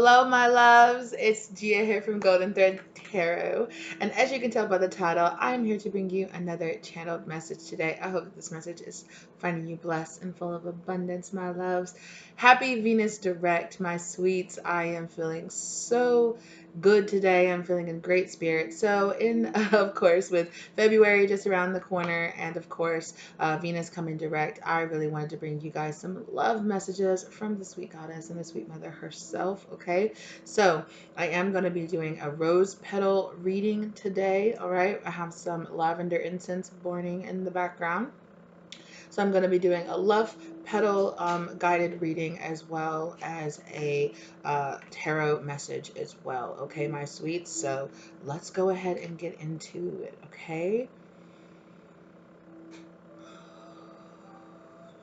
Hello, my loves. It's Gia here from Golden Thread Tarot. And as you can tell by the title, I'm here to bring you another channeled message today. I hope that this message is finding you blessed and full of abundance, my loves. Happy Venus Direct, my sweets. I am feeling so good today. I'm feeling in great spirit. So, of course, with February just around the corner, and of course, Venus coming direct, I really wanted to bring you guys some love messages from the sweet goddess and the sweet mother herself. Okay, so I am going to be doing a rose petal reading today. All right, I have some lavender incense burning in the background. So I'm going to be doing a love petal guided reading as well as a tarot message as well. Okay, my sweets. So let's go ahead and get into it. Okay.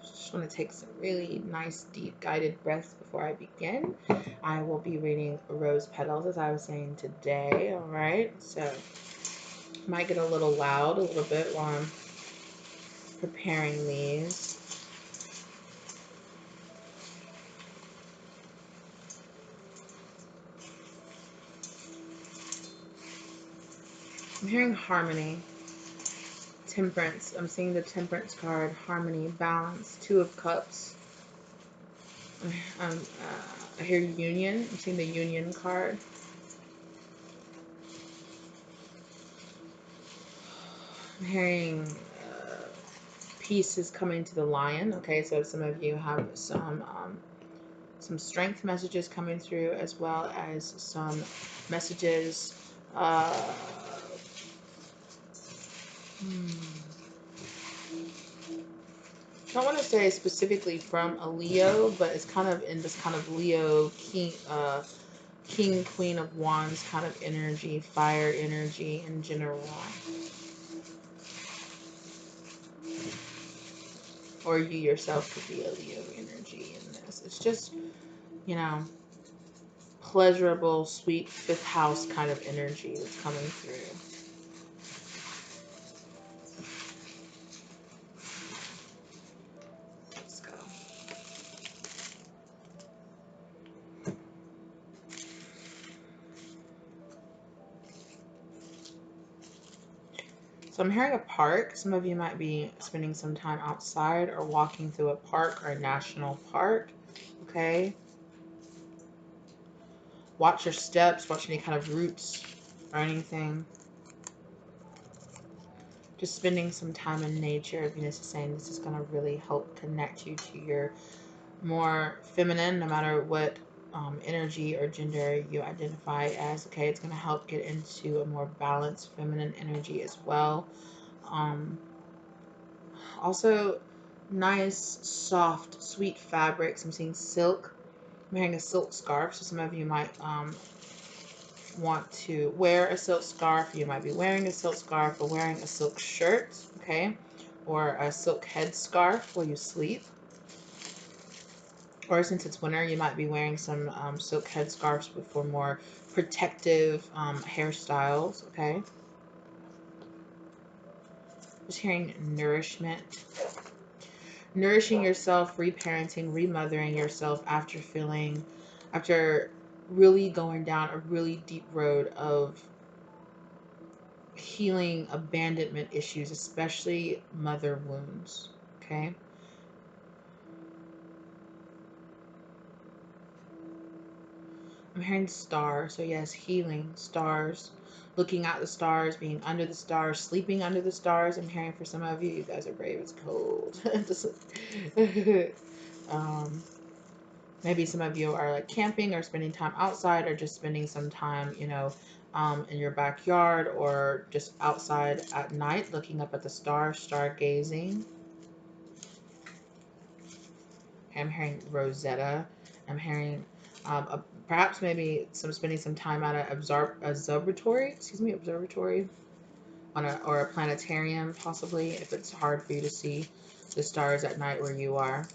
Just want to take some really nice deep guided breaths before I begin. I will be reading rose petals as I was saying today. All right. So might get a little loud a little bit while I'm preparing these. I'm hearing harmony, temperance. I'm seeing the temperance card, harmony, balance, 2 of cups. I hear union. I'm seeing the union card. I'm hearing peace is coming to the lion. Okay, so some of you have some strength messages coming through, as well as some messages. I don't want to say specifically from a Leo, but it's kind of in this kind of Leo King, Queen of Wands kind of energy, fire energy in general. Or you yourself could be a Leo energy in this. It's just, you know, pleasurable, sweet 5th house kind of energy that's coming through. Let's go. So I'm hearing a park. Some of you might be spending some time outside or walking through a park or a national park. Okay. Watch your steps. Watch any kind of roots or anything. Just spending some time in nature. Venus is saying this is going to really help connect you to your more feminine, no matter what energy or gender you identify as. Okay, it's going to help get into a more balanced feminine energy as well. Also, nice, soft, sweet fabrics. I'm seeing silk. I'm wearing a silk scarf, so some of you might want to wear a silk scarf. You might be wearing a silk scarf or wearing a silk shirt, okay? Or a silk head scarf while you sleep. Or since it's winter, you might be wearing some silk head scarves for more protective hairstyles, okay? Just hearing nourishment. Nourishing yourself, reparenting, remothering yourself after really going down a really deep road of healing abandonment issues, especially mother wounds, okay? I'm hearing stars, so yes, healing, stars, looking at the stars, being under the stars, sleeping under the stars. I'm hearing for some of you, you guys are brave, it's cold. Maybe some of you are like camping or spending time outside, or just spending some time, you know, in your backyard, or just outside at night looking up at the stars, stargazing. I'm hearing Rosetta. I'm hearing perhaps maybe spending some time at an observatory, on or a planetarium, possibly, if it's hard for you to see the stars at night where you are.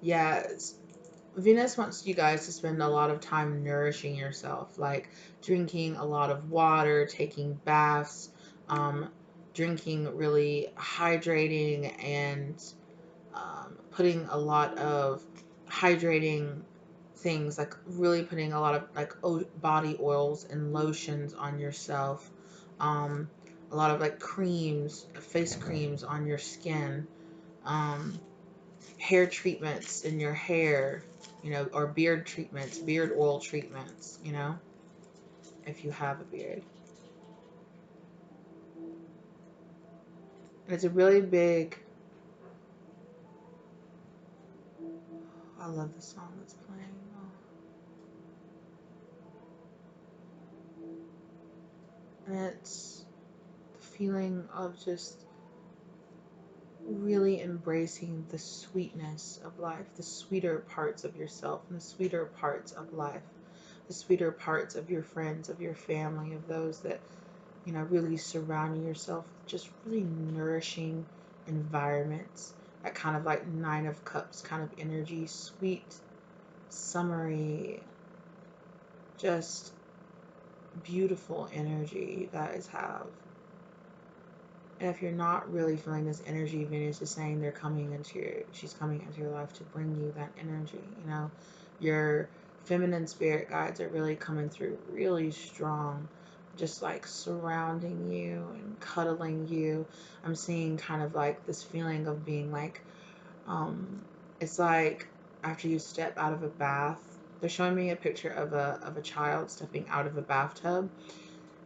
Yes. Venus wants you guys to spend a lot of time nourishing yourself, like drinking a lot of water, taking baths, drinking really hydrating, and putting a lot of hydrating things, like really putting a lot of like body oils and lotions on yourself, um, a lot of like creams, face creams on your skin, um, hair treatments in your hair, or beard treatments, beard oil treatments, if you have a beard. And it's a really big, I love the song that's playing. Oh. And it's the feeling of just really embracing the sweetness of life, the sweeter parts of yourself, and the sweeter parts of life, the sweeter parts of your friends, of your family, of those that, really surrounding yourself with just really nourishing environments. That kind of like Nine of Cups kind of energy, sweet, summery, just beautiful energy you guys have. And if you're not really feeling this energy, Venus is saying she's coming into your life to bring you that energy. Your feminine spirit guides are really coming through really strong, just like surrounding you and cuddling you. I'm seeing kind of like this feeling of being like, it's like after you step out of a bath. They're showing me a picture of a child stepping out of a bathtub,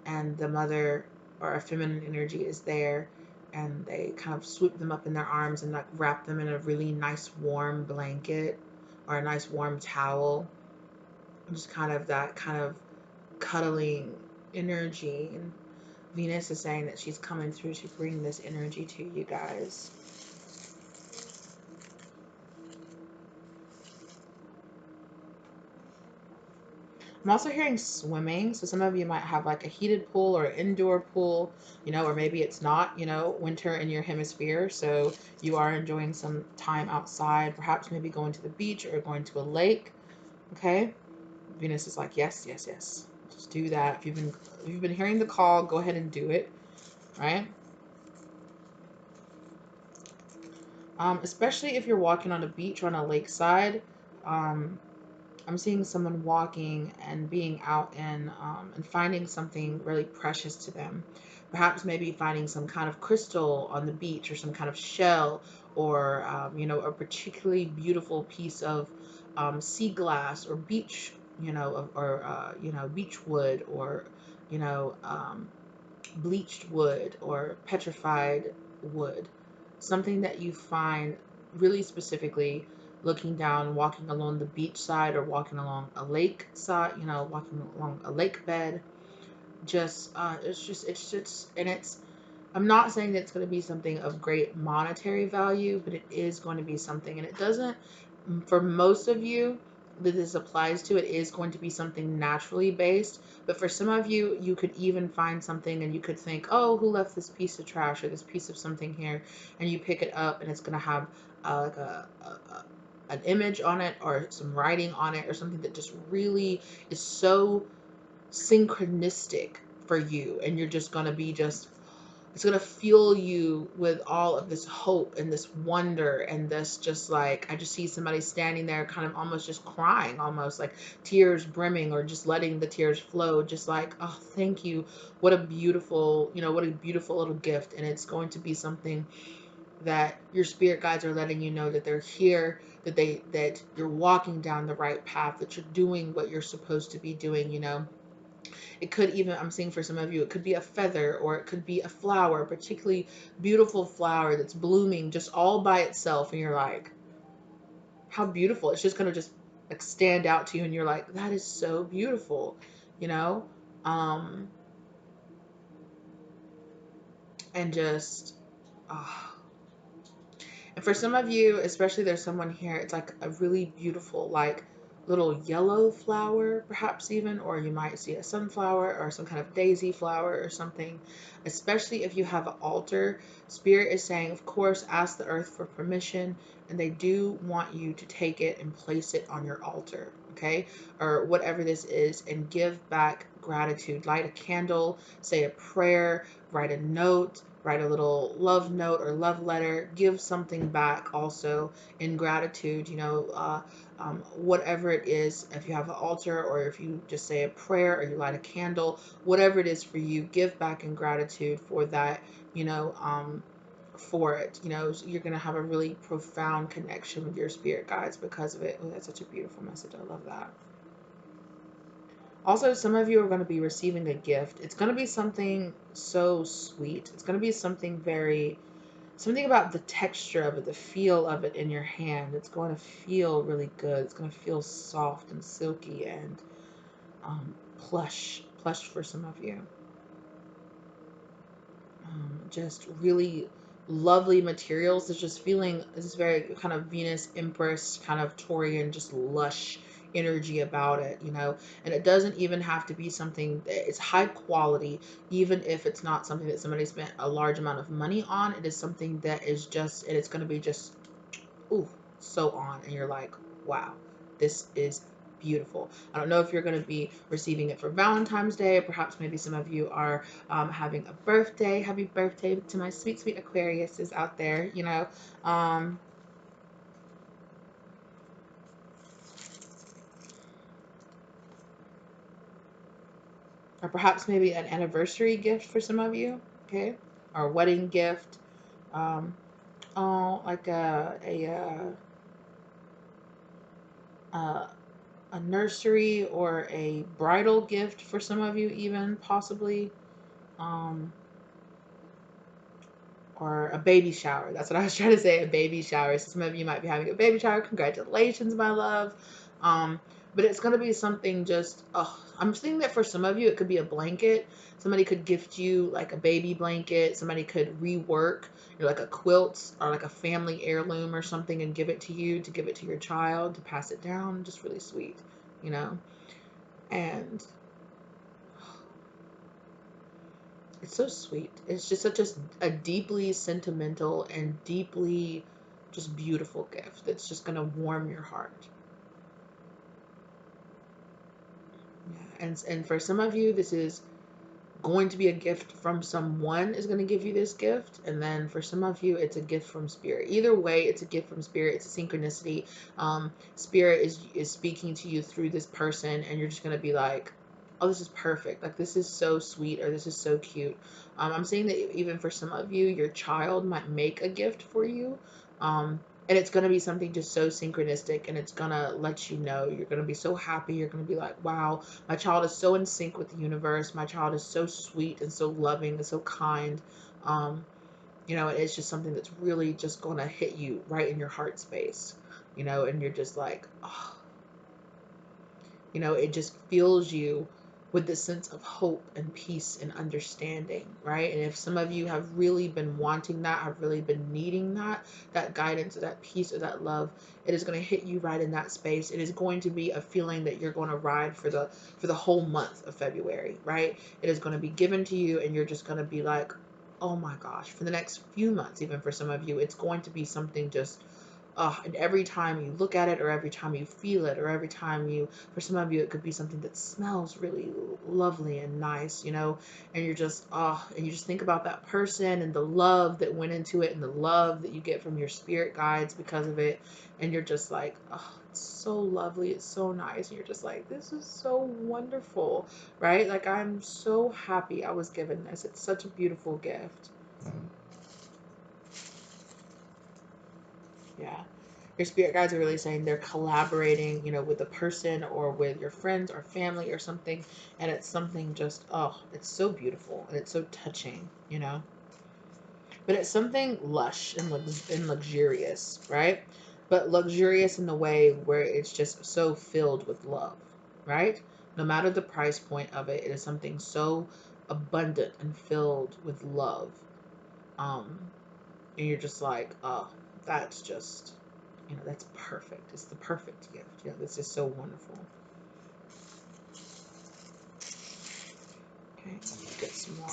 and the mother or a feminine energy is there, and they kind of swoop them up in their arms and like wrap them in a really nice warm blanket or a nice warm towel, just kind of that kind of cuddling energy. And Venus is saying that she's coming through to bring this energy to you guys. I'm also hearing swimming. So some of you might have like a heated pool or an indoor pool, or maybe it's not, winter in your hemisphere. So you are enjoying some time outside, perhaps maybe going to the beach or going to a lake. Okay. Venus is like, yes, yes, yes. Just do that. If you've been hearing the call, go ahead and do it. Right. Especially if you're walking on a beach or on a lakeside. Um, I'm seeing someone walking and being out and finding something really precious to them. Perhaps maybe finding some kind of crystal on the beach or some kind of shell, or a particularly beautiful piece of sea glass or beach, beach wood, or you know um, bleached wood or petrified wood, something that you find really specifically looking down, walking along the beach side or walking along a lake side, walking along a lake bed. And I'm not saying that it's going to be something of great monetary value, but it is going to be something. And it doesn't, for most of you that this applies to, it is going to be something naturally based. But for some of you, you could even find something and you could think, oh, who left this piece of trash or this piece of something here? And you pick it up and it's going to have like an image on it or some writing on it or something that just really is so synchronistic for you. And you're just going to be it's going to fuel you with all of this hope and this wonder and this, just like, I just see somebody standing there kind of almost just crying, almost like tears brimming, or just letting the tears flow, just like, oh, thank you. What a beautiful little gift. And it's going to be something that your spirit guides are letting you know that they're here, that you're walking down the right path, that you're doing what you're supposed to be doing. It could even, I'm seeing for some of you, it could be a feather, or it could be a flower, a particularly beautiful flower that's blooming just all by itself. And you're like, how beautiful. It's just going to just like stand out to you. And you're like, that is so beautiful, you know? Um, and just, oh. And for some of you, especially, there's someone here, it's like a really beautiful, like little yellow flower, perhaps even, or you might see a sunflower or some kind of daisy flower or something. Especially if you have an altar, Spirit is saying, of course, ask the earth for permission, and they do want you to take it and place it on your altar, okay? Or whatever this is, and give back gratitude. Light a candle, say a prayer, write a note, write a little love note or love letter, give something back also in gratitude. whatever it is, if you have an altar or if you just say a prayer or you light a candle, whatever it is for you, give back in gratitude for that, you know, for it. You know, you're going to have a really profound connection with your spirit guides because of it. Oh, that's such a beautiful message. I love that. Also, some of you are going to be receiving a gift. It's going to be something so sweet. It's going to be something about the texture of it, the feel of it in your hand. It's going to feel really good. It's going to feel soft and silky and plush for some of you. Just really lovely materials. It's just feeling this very kind of Venus Empress, kind of Taurian, just lush energy about it, you know. And it doesn't even have to be something, it's high quality, even if it's not something that somebody spent a large amount of money on. It is something that is just, and it's going to be just, ooh, so on. And you're like, wow, this is beautiful. I don't know if you're going to be receiving it for Valentine's Day. Perhaps maybe some of you are having a birthday. Happy birthday to my sweet, sweet Aquariuses out there, you know. Or perhaps maybe an anniversary gift for some of you, okay? Or a wedding gift. Um, oh, like a a nursery or a bridal gift for some of you, even possibly. Um, or a baby shower. That's what I was trying to say, a baby shower. So some of you might be having a baby shower. Congratulations, my love. But it's going to be something just, oh, I'm thinking that for some of you, it could be a blanket. Somebody could gift you like a baby blanket. Somebody could rework, you know, like a quilt or like a family heirloom or something and give it to you, to give it to your child, to pass it down. Just really sweet, you know? And it's so sweet. It's just such a deeply sentimental and deeply just beautiful gift that's just going to warm your heart. Yeah. And for some of you, this is going to be a gift from someone is going to give you this gift, and then for some of you it's a gift from spirit. Either way, it's a gift from spirit. It's a synchronicity. Spirit is speaking to you through this person, and you're just going to be like, oh, this is perfect, like this is so sweet, or this is so cute. I'm saying that even for some of you, your child might make a gift for you, and it's going to be something just so synchronistic, and it's going to let you know, you're going to be so happy. You're going to be like, wow, my child is so in sync with the universe. My child is so sweet and so loving and so kind. Um, you know, it's just something that's really just going to hit you right in your heart space, you know, and you're just like, oh, you know, it just fills you with this sense of hope and peace and understanding, right? And if some of you have really been wanting that, have really been needing that guidance or that peace or that love, it is going to hit you right in that space. It is going to be a feeling that you're going to ride for the whole month of February, right? It is going to be given to you, and you're just going to be like, oh my gosh, for the next few months, even for some of you, it's going to be something just, and every time you look at it, or every time you feel it, or every time you, for some of you, it could be something that smells really lovely and nice, you know, and you're just, and you just think about that person and the love that went into it and the love that you get from your spirit guides because of it. And you're just like, oh, it's so lovely. It's so nice. And you're just like, this is so wonderful, right? Like, I'm so happy I was given this. It's such a beautiful gift. Yeah. Your spirit guides are really saying they're collaborating, you know, with a person or with your friends or family or something. And it's something just, oh, it's so beautiful and it's so touching, you know. But it's something lush and luxurious, right? But luxurious in the way where it's just so filled with love, right? No matter the price point of it, it is something so abundant and filled with love. Um, and you're just like, oh, that's just, you know, that's perfect. It's the perfect gift. You know, this is so wonderful. Okay, let's get some more.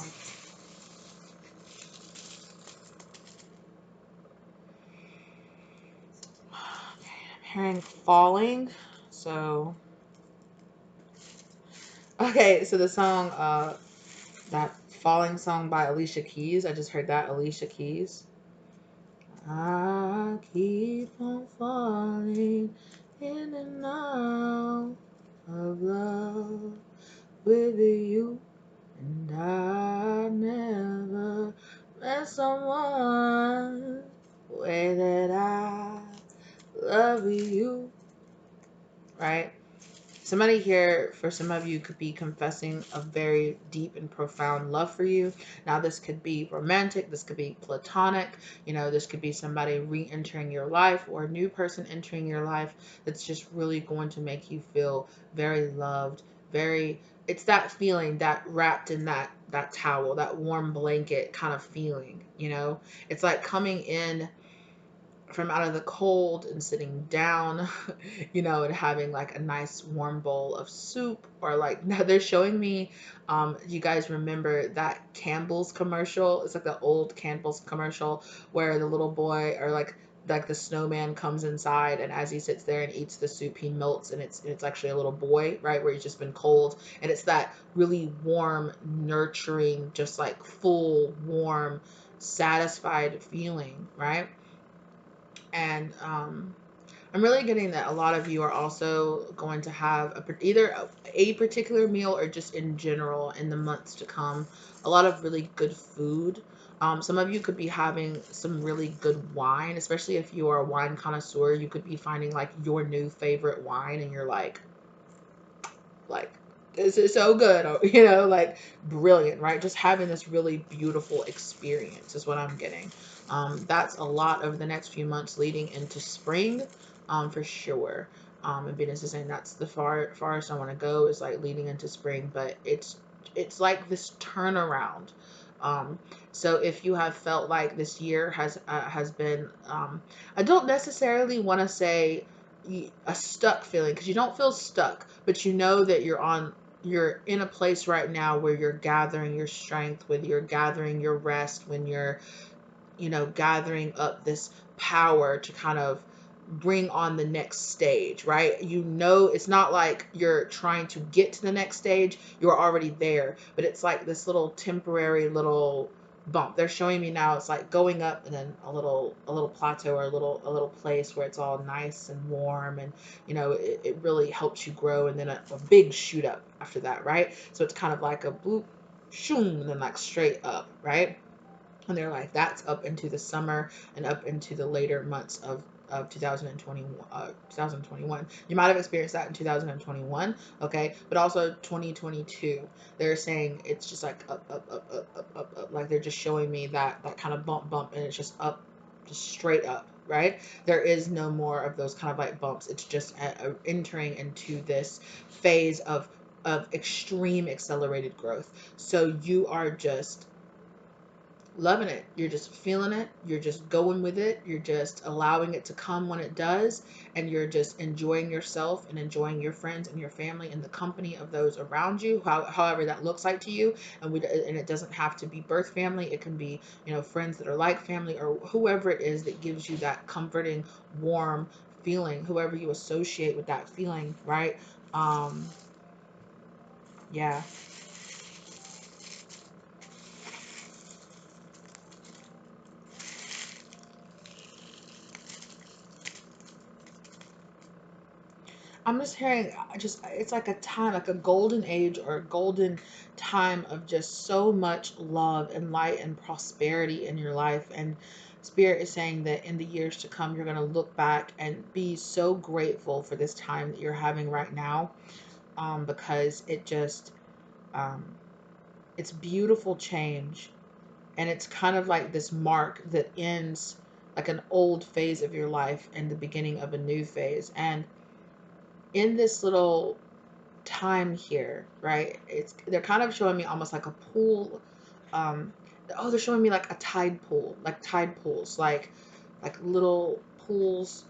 Okay, I'm hearing falling. So, okay, so the song, that falling song by Alicia Keys. I just heard that, Alicia Keys. I keep on falling in and out of love with you. And I never met someone the way that I love you. Right? Somebody here, for some of you, could be confessing a very deep and profound love for you. Now, this could be romantic, this could be platonic, this could be somebody re entering your life or a new person entering your life that's just really going to make you feel very loved, very. It's that feeling that wrapped in that towel, that warm blanket kind of feeling. It's like coming in from out of the cold and sitting down, and having like a nice warm bowl of soup. Or like, now they're showing me, you guys remember that Campbell's commercial? It's like the old Campbell's commercial where the little boy, or like the snowman, comes inside, and as he sits there and eats the soup, he melts, and it's actually a little boy, right, where he's just been cold. And it's that really warm, nurturing, just like full, warm, satisfied feeling, right? And I'm really getting that a lot of you are also going to have either a particular meal or just in general in the months to come, a lot of really good food. Some of you could be having some really good wine, especially if you are a wine connoisseur. You could be finding like your new favorite wine, and you're like this is so good, like brilliant, right? Just having this really beautiful experience is what I'm getting. That's a lot over the next few months leading into spring, for sure. And Venus is saying that's the farthest I want to go, is like leading into spring. But it's like this turnaround. um, so if you have felt like this year has been, I don't necessarily want to say a stuck feeling, because you don't feel stuck, but you know that you're in a place right now where you're gathering your strength, when you're gathering your rest, when you're gathering up this power to kind of bring on the next stage, right? It's not like you're trying to get to the next stage, you're already there, but it's like this little temporary little bump. They're showing me now it's like going up and then a little plateau, or a little place where it's all nice and warm, and it really helps you grow, and then a big shoot up after that, right? So it's kind of like a bloop, shoom, and then like straight up, right? And they're like, that's up into the summer and up into the later months of 2021. You might have experienced that in 2021, okay? But also 2022. They're saying it's just like up. Like they're just showing me that kind of bump, and it's just up, just straight up, right? There is no more of those kind of like bumps. It's just entering into this phase of extreme accelerated growth. So you are just loving it. You're just feeling it. You're just going with it. You're just allowing it to come when it does. And you're just enjoying yourself and enjoying your friends and your family and the company of those around you, however that looks like to you. And it doesn't have to be birth family. It can be, friends that are like family, or whoever it is that gives you that comforting, warm feeling, whoever you associate with that feeling, right? Yeah. I'm just hearing, just it's like a time, like a golden age or a golden time of just so much love and light and prosperity in your life. And Spirit is saying that in the years to come, you're going to look back and be so grateful for this time that you're having right now, because um, it's beautiful change. And it's kind of like this mark that ends like an old phase of your life and the beginning of a new phase. And in this little time here, right? They're kind of showing me almost like a pool. Um, they're showing me like a tide pool, like tide pools, like little pools,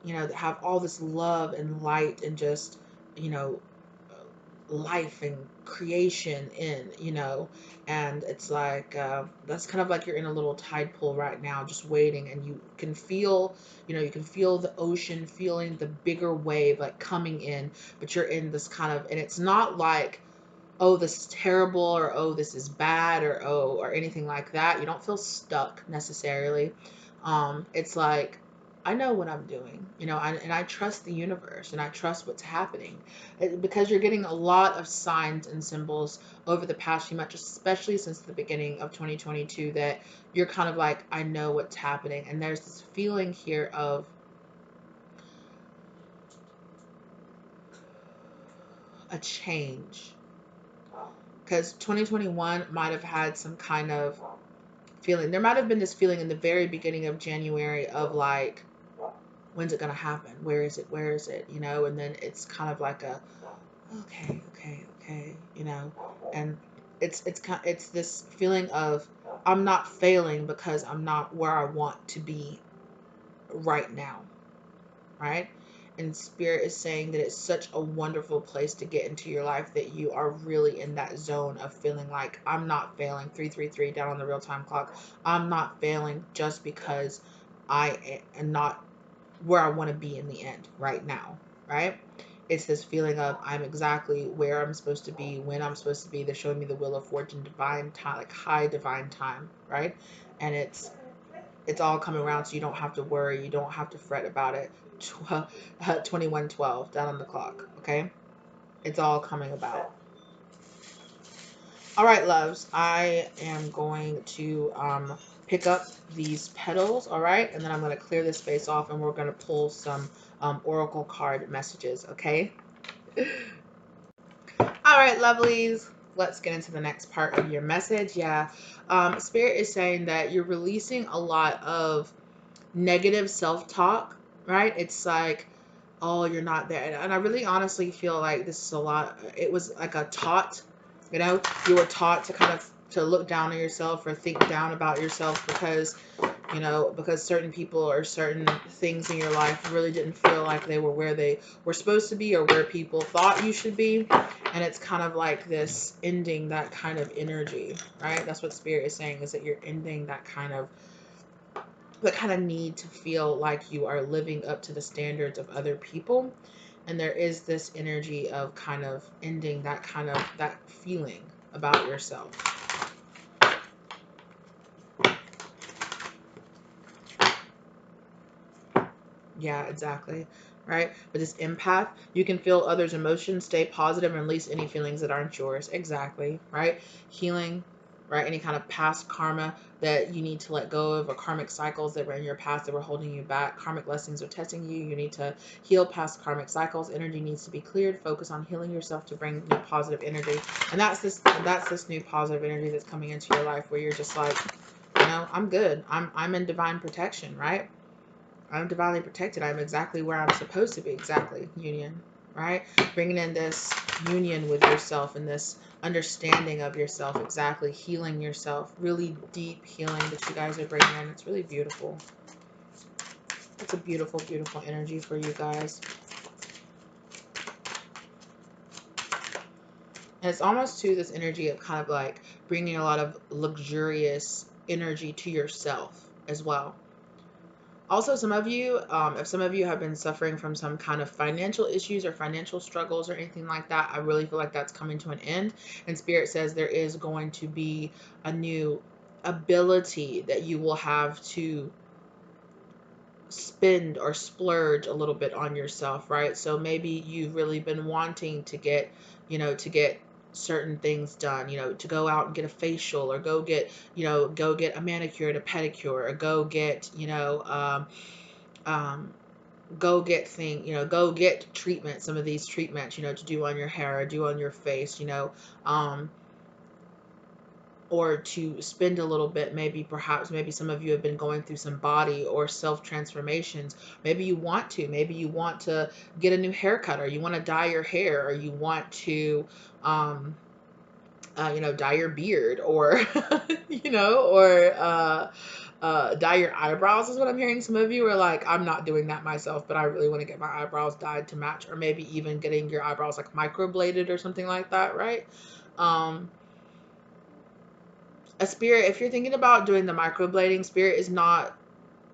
that have all this love and light and just, you know, life and creation in. And it's like, that's kind of like you're in a little tide pool right now, just waiting, and you can feel the ocean, feeling the bigger wave like coming in, but you're in this kind of, and it's not like, oh, this is terrible, or oh, this is bad, or oh, or anything like that. You don't feel stuck necessarily. It's like, I know what I'm doing, and I trust the universe and I trust what's happening. Because you're getting a lot of signs and symbols over the past few months, especially since the beginning of 2022, that you're kind of like, I know what's happening. And there's this feeling here of a change. Because 2021 might have had some kind of feeling. There might have been this feeling in the very beginning of January of like, when's it going to happen? Where is it? Where is it? And then it's kind of like a, okay, okay, okay, and it's this feeling of, I'm not failing because I'm not where I want to be right now, right? And Spirit is saying that it's such a wonderful place to get into your life, that you are really in that zone of feeling like, I'm not failing. 333 down on the real time clock. I'm not failing just because I am not where I want to be in the end right now, right? It's this feeling of, I'm exactly where I'm supposed to be, when I'm supposed to be. They're showing me the wheel of fortune, divine time, like high divine time, right? And it's all coming around, so you don't have to worry, you don't have to fret about it. 2112 down on the clock, okay? It's all coming about. All right, loves, I am going to pick up these petals, all right? And then I'm going to clear this space off, and we're going to pull some oracle card messages, okay? All right, lovelies, let's get into the next part of your message. Yeah, Spirit is saying that you're releasing a lot of negative self-talk, right? It's like, oh, you're not there. And I really honestly feel like this is a lot. It was like a taught, you were taught to kind of to look down on yourself or think down about yourself because certain people or certain things in your life really didn't feel like they were where they were supposed to be or where people thought you should be. And it's kind of like this ending that kind of energy, right? That's what Spirit is saying, is that you're ending that kind of need to feel like you are living up to the standards of other people. And there is this energy of kind of ending that feeling about yourself. Yeah, exactly. Right? With this empath, you can feel others' emotions, stay positive, and release any feelings that aren't yours. Exactly. Right? Healing, right? Any kind of past karma that you need to let go of, or karmic cycles that were in your past that were holding you back. Karmic lessons are testing you. You need to heal past karmic cycles. Energy needs to be cleared. Focus on healing yourself to bring new positive energy. And that's this new positive energy that's coming into your life, where you're just like, I'm good. I'm in divine protection, right? I'm divinely protected. I'm exactly where I'm supposed to be. Exactly. Union, right? Bringing in this union with yourself and this understanding of yourself. Exactly. Healing yourself. Really deep healing that you guys are bringing in. It's really beautiful. It's a beautiful, beautiful energy for you guys. And it's almost to this energy of kind of like bringing a lot of luxurious energy to yourself as well. Also, some of you, if some of you have been suffering from some kind of financial issues or financial struggles or anything like that, I really feel like that's coming to an end. And Spirit says there is going to be a new ability that you will have to spend or splurge a little bit on yourself, right? So maybe you've really been wanting to get, to get certain things done, to go out and get a facial, or go get a manicure and a pedicure, or go get, go get go get treatment, some of these treatments, to do on your hair or do on your face, or to spend a little bit, maybe some of you have been going through some body or self transformations. Maybe you want to get a new haircut, or you want to dye your hair, or you want to dye your beard, or dye your eyebrows is what I'm hearing. Some of you are like, I'm not doing that myself, but I really want to get my eyebrows dyed to match, or maybe even getting your eyebrows like microbladed or something like that, right? A Spirit, if you're thinking about doing the microblading, Spirit is not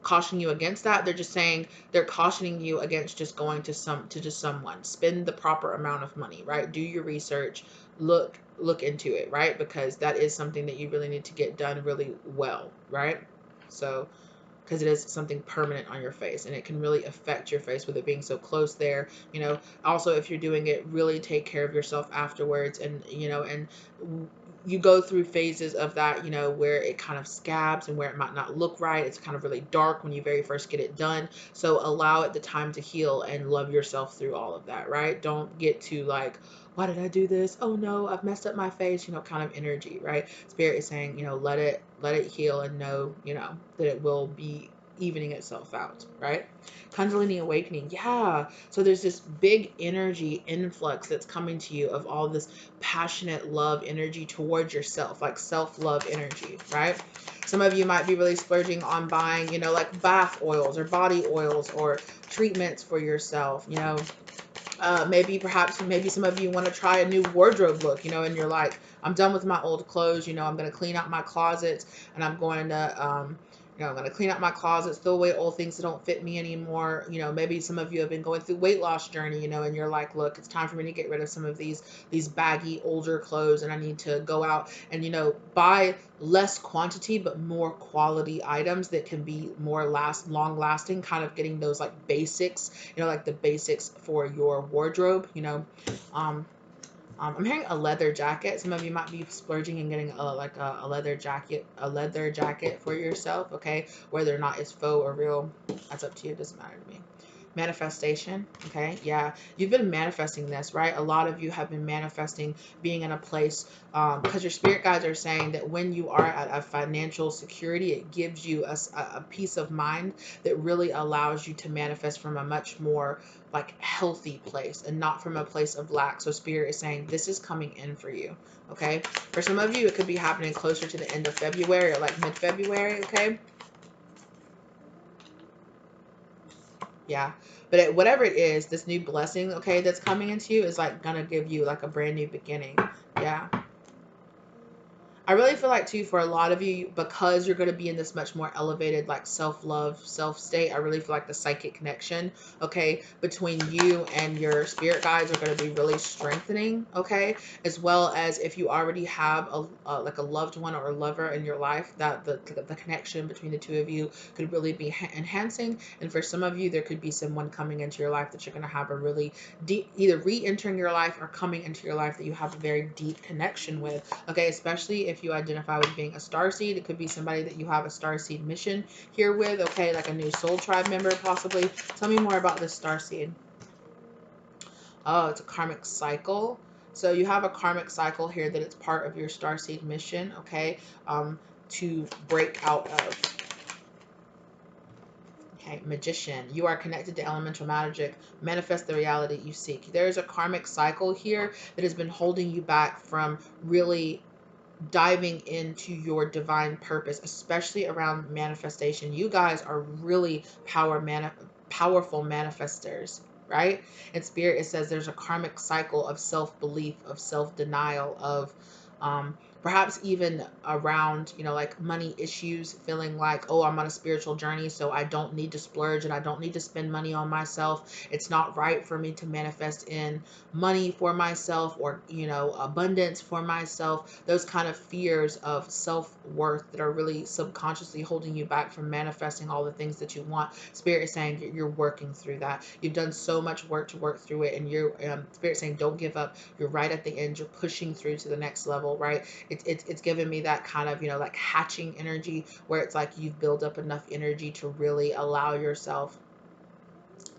cautioning you against that. They're just saying, they're cautioning you against just going to just someone. Spend the proper amount of money, right? Do your research, look into it, right? Because that is something that you really need to get done really well, right? So because it is something permanent on your face, and it can really affect your face with it being so close there. Also, if you're doing it, really take care of yourself afterwards. And you go through phases of that, where it kind of scabs and where it might not look right. It's kind of really dark when you very first get it done. So allow it the time to heal and love yourself through all of that, right? Don't get to like, why did I do this? Oh no, I've messed up my face, kind of energy, right? Spirit is saying, let it heal, and know, that it will be evening itself out, right? Kundalini awakening. Yeah. So there's this big energy influx that's coming to you of all this passionate love energy towards yourself, like self-love energy, right? Some of you might be really splurging on buying, like bath oils or body oils or treatments for yourself, maybe some of you want to try a new wardrobe look, and you're like, I'm done with my old clothes, I'm going to clean out my closets, and I'm going to I'm going to clean out my closets, throw away old things that don't fit me anymore. Maybe some of you have been going through weight loss journey, and you're like, look, it's time for me to get rid of some of these baggy older clothes, and I need to go out and buy less quantity but more quality items that can be more long lasting, kind of getting those like basics, like the basics for your wardrobe. um I'm hearing a leather jacket. Some of you might be splurging and getting a leather jacket for yourself. Okay, whether or not it's faux or real, that's up to you. It doesn't matter to me. Manifestation. Okay, yeah, you've been manifesting this, right? A lot of you have been manifesting being in a place, because your spirit guides are saying that when you are at a financial security, it gives you a peace of mind that really allows you to manifest from a much more like healthy place and not from a place of lack. So spirit is saying this is coming in for you. Okay, for some of you it could be happening closer to the end of February or like mid-February. Okay, yeah, but whatever it is, this new blessing, okay, that's coming into you is like gonna give you like a brand new beginning. Yeah, I really feel like too, for a lot of you, because you're going to be in this much more elevated like self-love, self-state, I really feel like the psychic connection, okay, between you and your spirit guides are going to be really strengthening, okay, as well as if you already have like a loved one or a lover in your life, that the connection between the two of you could really be enhancing. And for some of you, there could be someone coming into your life that you're going to have a really deep, either re-entering your life or coming into your life, that you have a very deep connection with. Okay, especially if you identify with being a starseed, it could be somebody that you have a starseed mission here with. Okay, like a new soul tribe member possibly. Tell me more about this starseed. Oh, it's a karmic cycle. So you have a karmic cycle here that it's part of your starseed mission. Okay, to break out of. Okay, magician. You are connected to elemental magic. Manifest the reality you seek. There is a karmic cycle here that has been holding you back from really diving into your divine purpose, especially around manifestation. You guys are really powerful manifestors, right? In spirit, it says there's a karmic cycle of self-belief, of self-denial, of perhaps even around, like money issues, feeling like, oh, I'm on a spiritual journey, so I don't need to splurge and I don't need to spend money on myself. It's not right for me to manifest in money for myself, or abundance for myself. Those kind of fears of self-worth that are really subconsciously holding you back from manifesting all the things that you want. Spirit is saying you're working through that. You've done so much work to work through it, and you're Spirit saying don't give up. You're right at the end. You're pushing through to the next level, right? It's giving me that kind of like hatching energy, where it's like you've built up enough energy to really allow yourself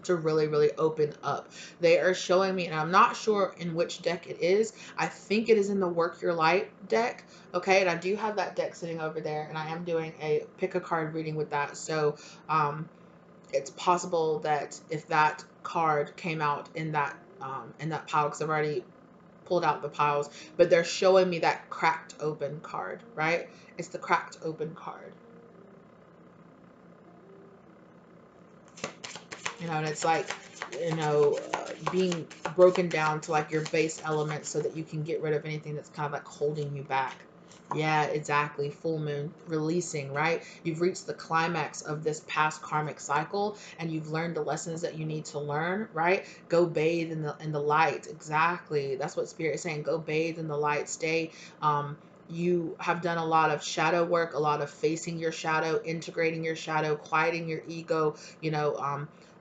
to really, really open up. They are showing me, and I'm not sure in which deck it is. I think it is in the Work Your Light deck. Okay, and I do have that deck sitting over there, and I am doing a pick a card reading with that. So it's possible that if that card came out in that pile, because I've already pulled out the piles, but they're showing me that cracked open card, right? It's the cracked open card. And it's like, being broken down to like your base elements so that you can get rid of anything that's kind of like holding you back. Yeah, exactly. Full moon, releasing, right? You've reached the climax of this past karmic cycle, and you've learned the lessons that you need to learn, right? Go bathe in the light. Exactly. That's what spirit is saying. Go bathe in the light. Stay you have done a lot of shadow work, a lot of facing your shadow, integrating your shadow, quieting your ego,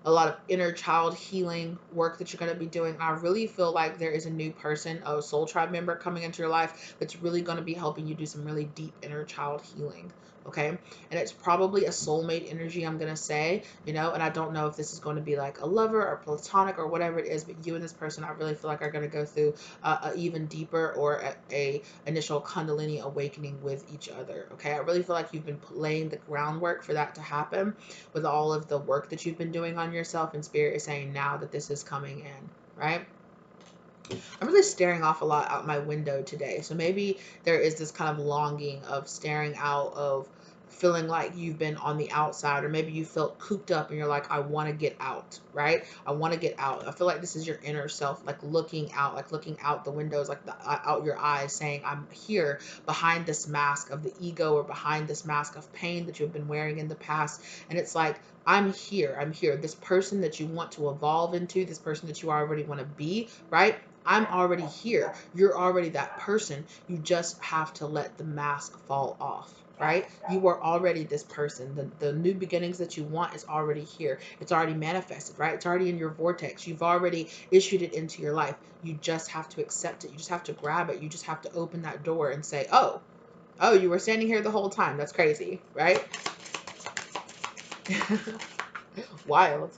a lot of inner child healing work that you're going to be doing. I really feel like there is a new person, a soul tribe member coming into your life that's really going to be helping you do some really deep inner child healing. Okay. And it's probably a soulmate energy, I'm going to say, and I don't know if this is going to be like a lover or platonic or whatever it is, but you and this person, I really feel like are going to go through a even deeper or a initial Kundalini awakening with each other. Okay. I really feel like you've been laying the groundwork for that to happen with all of the work that you've been doing on yourself, and Spirit is saying now that this is coming in, right? I'm really staring off a lot out my window today. So maybe there is this kind of longing of staring out, of feeling like you've been on the outside, or maybe you felt cooped up and you're like, I want to get out, right? I want to get out. I feel like this is your inner self, like looking out the windows, like out your eyes, saying, I'm here behind this mask of the ego, or behind this mask of pain that you've been wearing in the past. And it's like, I'm here. I'm here. This person that you want to evolve into, this person that you already want to be, right? I'm already here. You're already that person. You just have to let the mask fall off, right? You are already this person. The new beginnings that you want is already here. It's already manifested, right? It's already in your vortex. You've already issued it into your life. You just have to accept it. You just have to grab it. You just have to open that door and say, oh, you were standing here the whole time. That's crazy, right? Wild.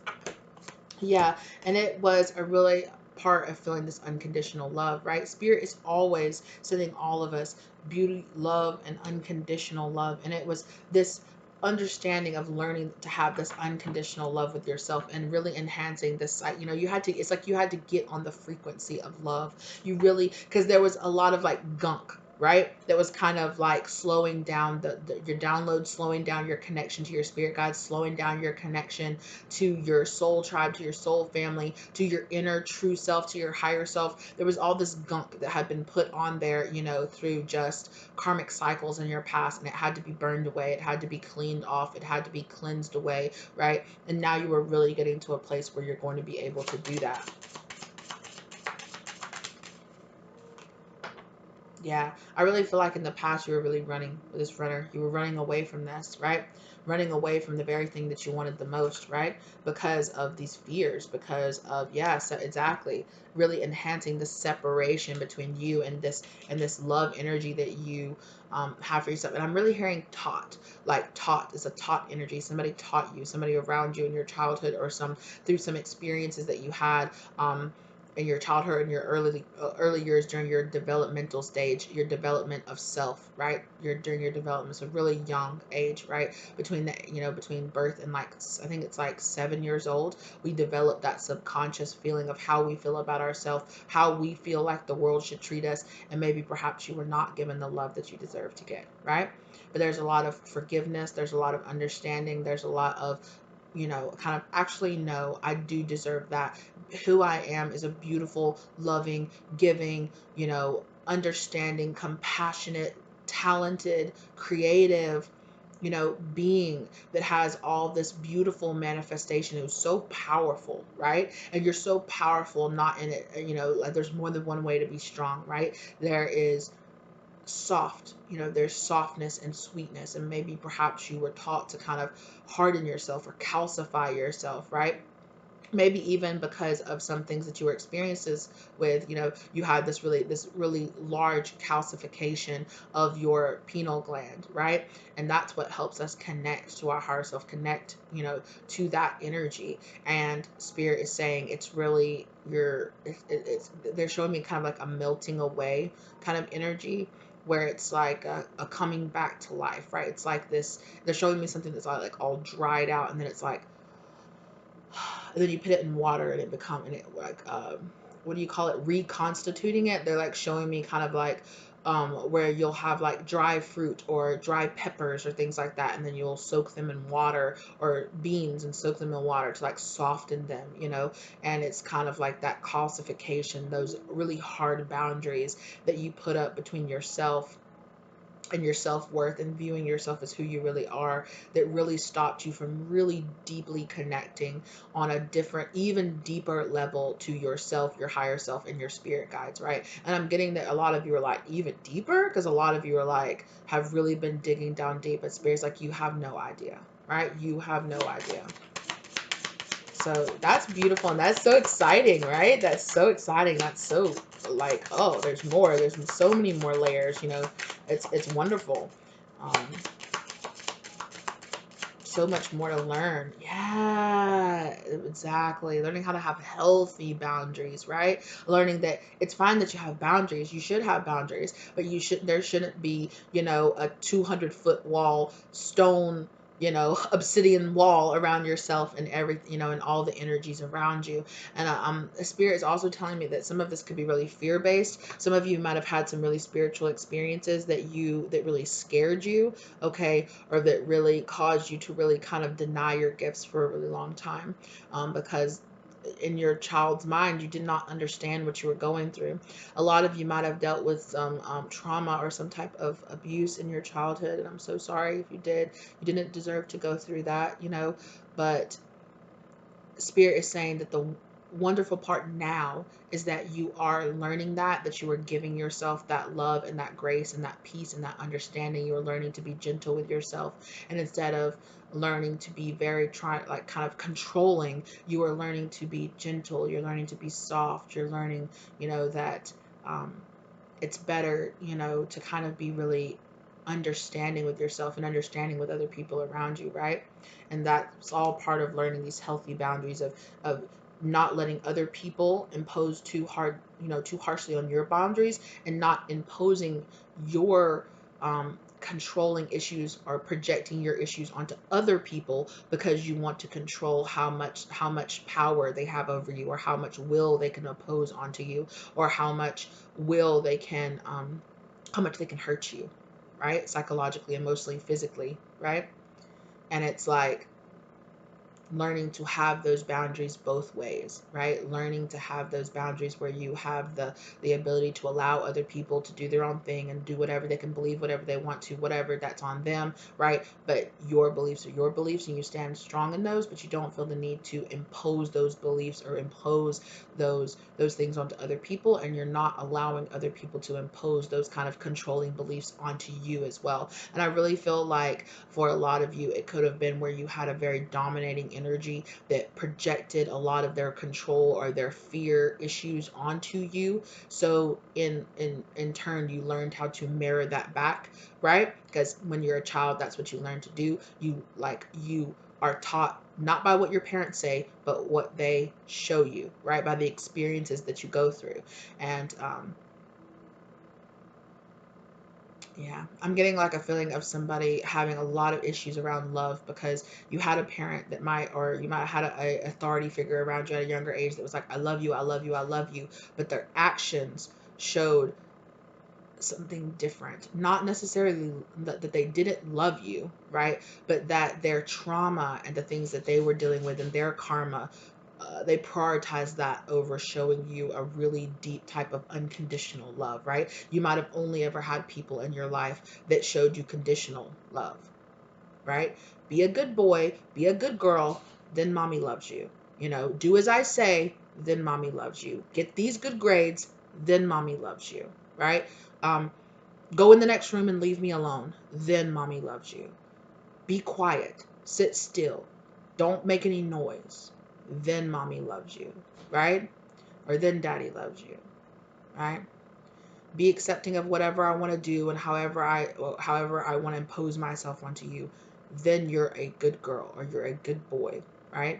Yeah, and it was a really part of feeling this unconditional love, right? Spirit is always sending all of us beauty, love, and unconditional love. And it was this understanding of learning to have this unconditional love with yourself and really enhancing this site. It's like you had to get on the frequency of love. You really, because there was a lot of like gunk, right? That was kind of like slowing down your download, slowing down your connection to your spirit guides, slowing down your connection to your soul tribe, to your soul family, to your inner true self, to your higher self. There was all this gunk that had been put on there, through just karmic cycles in your past, and it had to be burned away. It had to be cleaned off. It had to be cleansed away, right? And now you are really getting to a place where you're going to be able to do that. Yeah, I really feel like in the past you were really running with this runner. You were running away from this, right? Running away from the very thing that you wanted the most, right? Because of these fears, because of, yeah, so exactly, really enhancing the separation between you and this love energy that you have for yourself. And I'm really hearing taught, like taught is a taught energy. Somebody taught you, somebody around you in your childhood, or through some experiences that you had. In your childhood and your early years during your developmental stage, your development of self, right? During your development, so really young age, right? Between between birth and like, I think it's like 7 years old, we develop that subconscious feeling of how we feel about ourselves, how we feel like the world should treat us, and maybe perhaps you were not given the love that you deserve to get, right? But there's a lot of forgiveness, there's a lot of understanding, there's a lot of kind of actually, no, I do deserve that. Who I am is a beautiful, loving, giving, understanding, compassionate, talented, creative, being that has all this beautiful manifestation, who's so powerful, right? And you're so powerful, not in it, like there's more than one way to be strong, right? There is there's softness and sweetness, and maybe perhaps you were taught to kind of harden yourself or calcify yourself, right? Maybe even because of some things that you were experiences with, you had this really large calcification of your pineal gland, right? And that's what helps us connect to our higher self, connect, to that energy. And Spirit is saying it's really it's they're showing me kind of like a melting away kind of energy, where it's like a coming back to life, right? It's like this, they're showing me something that's like all dried out, and then it's like, and then you put it in water and it like what do you call it, reconstituting it. They're like showing me kind of like where you'll have like dry fruit or dry peppers or things like that, and then you'll soak them in water, or beans and soak them in water to like soften them, and it's kind of like that calcification, those really hard boundaries that you put up between yourself and your self-worth and viewing yourself as who you really are that really stopped you from really deeply connecting on a different, even deeper level to yourself, your higher self, and your spirit guides, right? And I'm getting that a lot of you are like even deeper, because a lot of you are like have really been digging down deep, but spirit's like you have no idea, right? You have no idea. So that's beautiful and that's so exciting, right? That's so exciting. That's so like, oh, there's more. There's so many more layers, you know. It's wonderful. Um, so much more to learn. Yeah, exactly. Learning how to have healthy boundaries, right? Learning that it's fine that you have boundaries. You should have boundaries, but there shouldn't be, you know, a 200-foot wall, stone, you know, obsidian wall around yourself and everything, you know, and all the energies around you. And the spirit is also telling me that some of this could be really fear based. Some of you might have had some really spiritual experiences that really scared you, okay, or that really caused you to really kind of deny your gifts for a really long time, because in your child's mind you did not understand what you were going through. A lot of you might have dealt with some trauma or some type of abuse in your childhood, and I'm so sorry if you did. You didn't deserve to go through that, you know. But spirit is saying that the wonderful part now is that you are learning that you are giving yourself that love and that grace and that peace and that understanding. You're learning to be gentle with yourself, and instead of learning to be very like kind of controlling, you are learning to be gentle. You're learning to be soft. You're learning, you know, that um, it's better, you know, to kind of be really understanding with yourself and understanding with other people around you, right? And that's all part of learning these healthy boundaries of not letting other people impose too hard, you know, too harshly on your boundaries, and not imposing your controlling issues or projecting your issues onto other people because you want to control how much power they have over you, or how much will they can oppose onto you, or will they can how much they can hurt you, right? Psychologically, emotionally, physically, right? And it's like learning to have those boundaries both ways, right? Learning to have those boundaries where you have the ability to allow other people to do their own thing and do whatever they can, believe whatever they want to, whatever, that's on them, right? But your beliefs are your beliefs and you stand strong in those, but you don't feel the need to impose those beliefs or impose those things onto other people, and you're not allowing other people to impose those kind of controlling beliefs onto you as well. And I really feel like for a lot of you it could have been where you had a very dominating energy that projected a lot of their control or their fear issues onto you. So in turn you learned how to mirror that back, right? Because when you're a child, that's what you learn to do. You are taught not by what your parents say, but what they show you, right? By the experiences that you go through. And yeah, I'm getting like a feeling of somebody having a lot of issues around love because you had a parent that might, or you might have had a authority figure around you at a younger age that was like, I love you, I love you, I love you. But their actions showed something different. Not necessarily that they didn't love you, right? But that their trauma and the things that they were dealing with and their karma, they prioritize that over showing you a really deep type of unconditional love, right? You might have only ever had people in your life that showed you conditional love, right? Be a good boy, be a good girl, then mommy loves you. You know, do as I say, then mommy loves you. Get these good grades, then mommy loves you, right? Um, Go in the next room and leave me alone, then mommy loves you. Be quiet, sit still, don't make any noise, then mommy loves you, right? Or then daddy loves you, right? Be accepting of whatever I want to do and however I want to impose myself onto you, then you're a good girl or you're a good boy, right?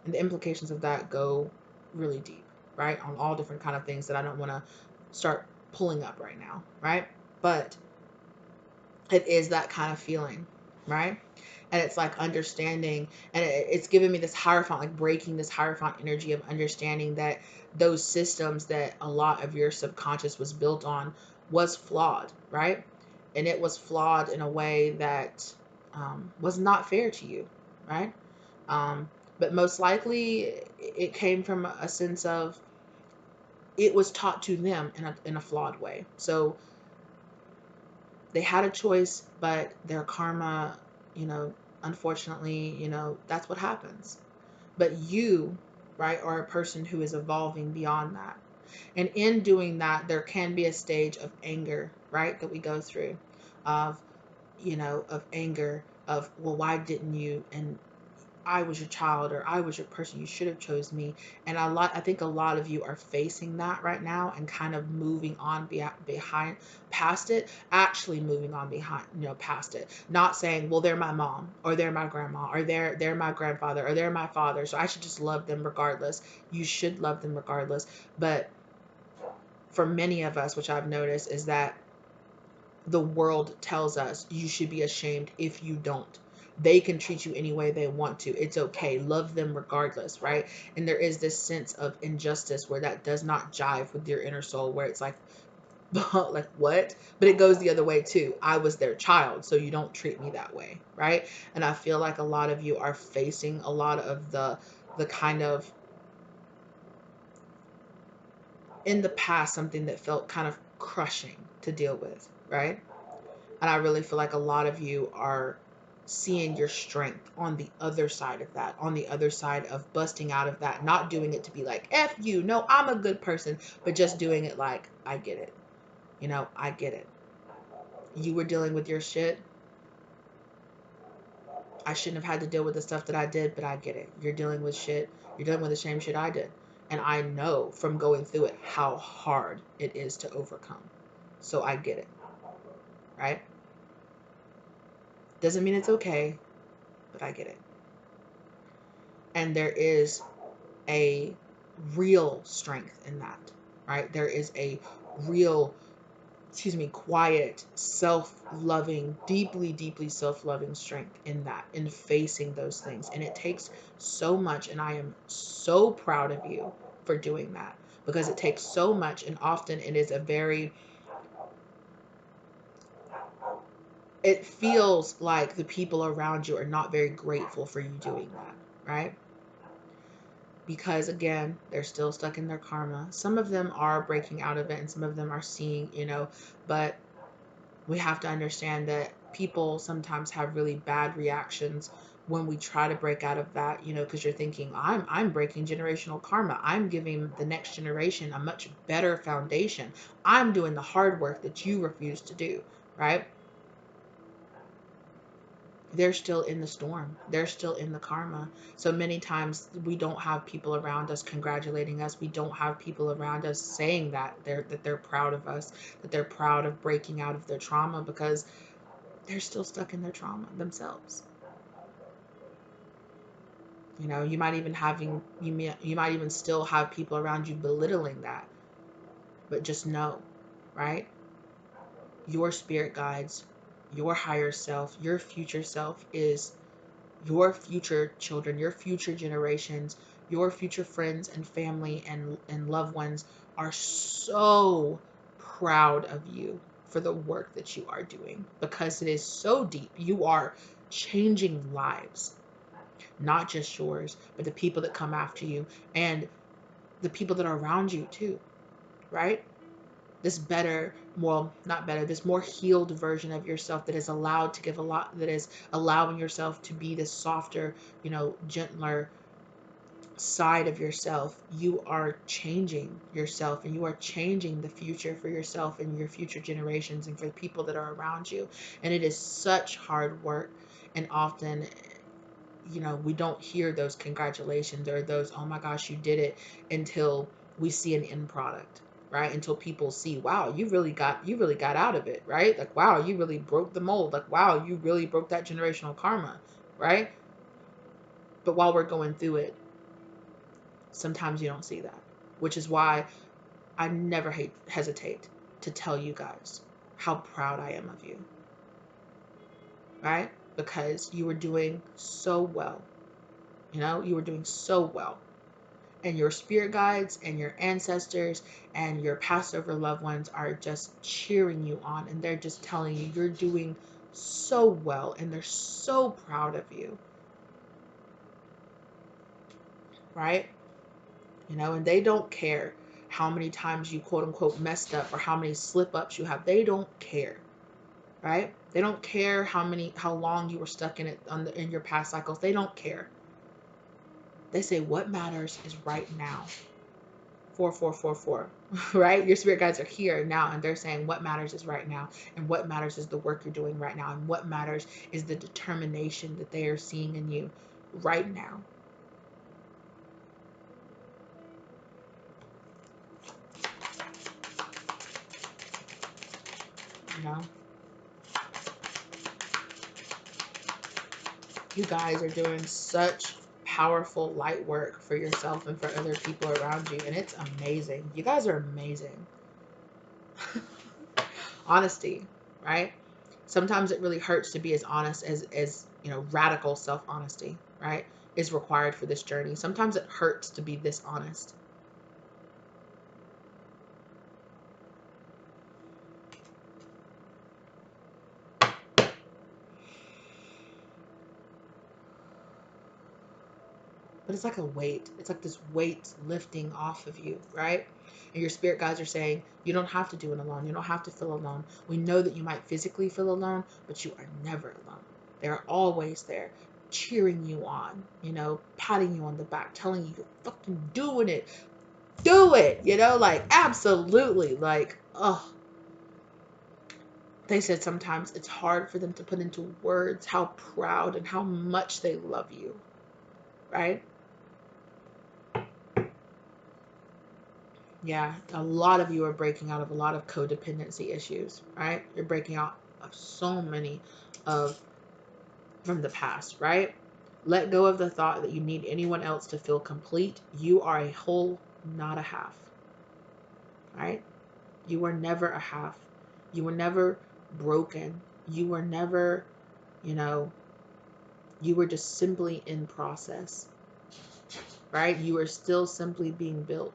And the implications of that go really deep, right? On all different kind of things that I don't want to start pulling up right now, right? But it is that kind of feeling, right? And it's like understanding, and it's giving me this hierophant, like breaking this hierophant energy of understanding that those systems that a lot of your subconscious was built on was flawed, right? And it was flawed in a way that was not fair to you, right? But most likely it came from a sense of it was taught to them in a flawed way. So They had a choice, but their karma, you know, unfortunately, you know, that's what happens. But you, right, are a person who is evolving beyond that. And in doing that, there can be a stage of anger, right, that we go through, of, you know, of anger, of, well, why didn't you? And I was your child, or I was your person, you should have chose me. And I think a lot of you are facing that right now and kind of moving on behind, past it, actually moving on behind, you know, past it. Not saying, well, they're my mom, or they're my grandma, or they're my grandfather, or they're my father, so I should just love them regardless. You should love them regardless. But for many of us, which I've noticed, is that the world tells us you should be ashamed if you don't. They can treat you any way they want to. It's okay. Love them regardless, right? And there is this sense of injustice where that does not jive with your inner soul, where it's like, like what? But it goes the other way too. I was their child, so you don't treat me that way, right? And I feel like a lot of you are facing a lot of the kind of, in the past, something that felt kind of crushing to deal with, right? And I really feel like a lot of you are seeing your strength on the other side of that, on the other side of busting out of that, not doing it to be like, F you, no, I'm a good person, but just doing it like, I get it. You know, I get it. You were dealing with your shit. I shouldn't have had to deal with the stuff that I did, but I get it. You're dealing with shit. You're dealing with the same shit I did. And I know from going through it how hard it is to overcome. So I get it. Right? Doesn't mean it's okay, but I get it. And there is a real strength in that, right? There is a real, quiet, self-loving, deeply, deeply self-loving strength in that, in facing those things. And it takes so much, and I am so proud of you for doing that, because it takes so much, and often it is a very, it feels like the people around you are not very grateful for you doing that, right? Because again, they're still stuck in their karma. Some of them are breaking out of it, and some of them are seeing, you know, but we have to understand that people sometimes have really bad reactions when we try to break out of that, you know, because you're thinking, I'm breaking generational karma. I'm giving the next generation a much better foundation. I'm doing the hard work that you refuse to do, right? They're still in the storm. They're still in the karma. So many times we don't have people around us congratulating us. We don't have people around us saying that they're proud of us, that they're proud of breaking out of their trauma, because they're still stuck in their trauma themselves. You know, you might even still have people around you belittling that. But just know, right? Your spirit guides, your higher self, your future self is your future children, your future generations, your future friends and family and loved ones are so proud of you for the work that you are doing, because it is so deep. You are changing lives, not just yours, but the people that come after you and the people that are around you too, right? This better, well, not better, this more healed version of yourself that is allowed to give a lot, that is allowing yourself to be this softer, you know, gentler side of yourself. You are changing yourself, and you are changing the future for yourself and your future generations and for the people that are around you. And it is such hard work. And often, you know, we don't hear those congratulations or those, oh my gosh, you did it, until we see an end product, right? Until people see, wow, you really got out of it, right? Like, wow, you really broke the mold. Like, wow, you really broke that generational karma, right? But while we're going through it, sometimes you don't see that, which is why I never hesitate to tell you guys how proud I am of you, right? Because you were doing so well. You know, you were doing so well. And your spirit guides and your ancestors and your passed over loved ones are just cheering you on, and they're just telling you you're doing so well, and they're so proud of you, right? You know, and they don't care how many times you quote unquote messed up or how many slip ups you have. They don't care. right? They don't care how long you were stuck in it in your past cycles. They don't care. They say what matters is right now. 4444, right? Your spirit guides are here now, and they're saying what matters is right now, and what matters is the work you're doing right now, and what matters is the determination that they are seeing in you right now. You know, you guys are doing such powerful light work for yourself and for other people around you, and it's amazing. You guys are amazing. Honesty, right? Sometimes it really hurts to be as honest as you know, radical self-honesty, right, is required for this journey. Sometimes it hurts to be this honest. But it's like a weight. It's like this weight lifting off of you, right? And your spirit guides are saying, you don't have to do it alone. You don't have to feel alone. We know that you might physically feel alone, but you are never alone. They're always there, cheering you on, you know, patting you on the back, telling you, you're fucking doing it. Do it, you know, like, absolutely. Like, oh, they said sometimes it's hard for them to put into words how proud and how much they love you, right? Yeah, a lot of you are breaking out of a lot of codependency issues, right? You're breaking out of so many of from the past, right? Let go of the thought that you need anyone else to feel complete. You are a whole, not a half, right? You were never a half. You were never broken. You were never, you know, you were just simply in process, right? You are still simply being built.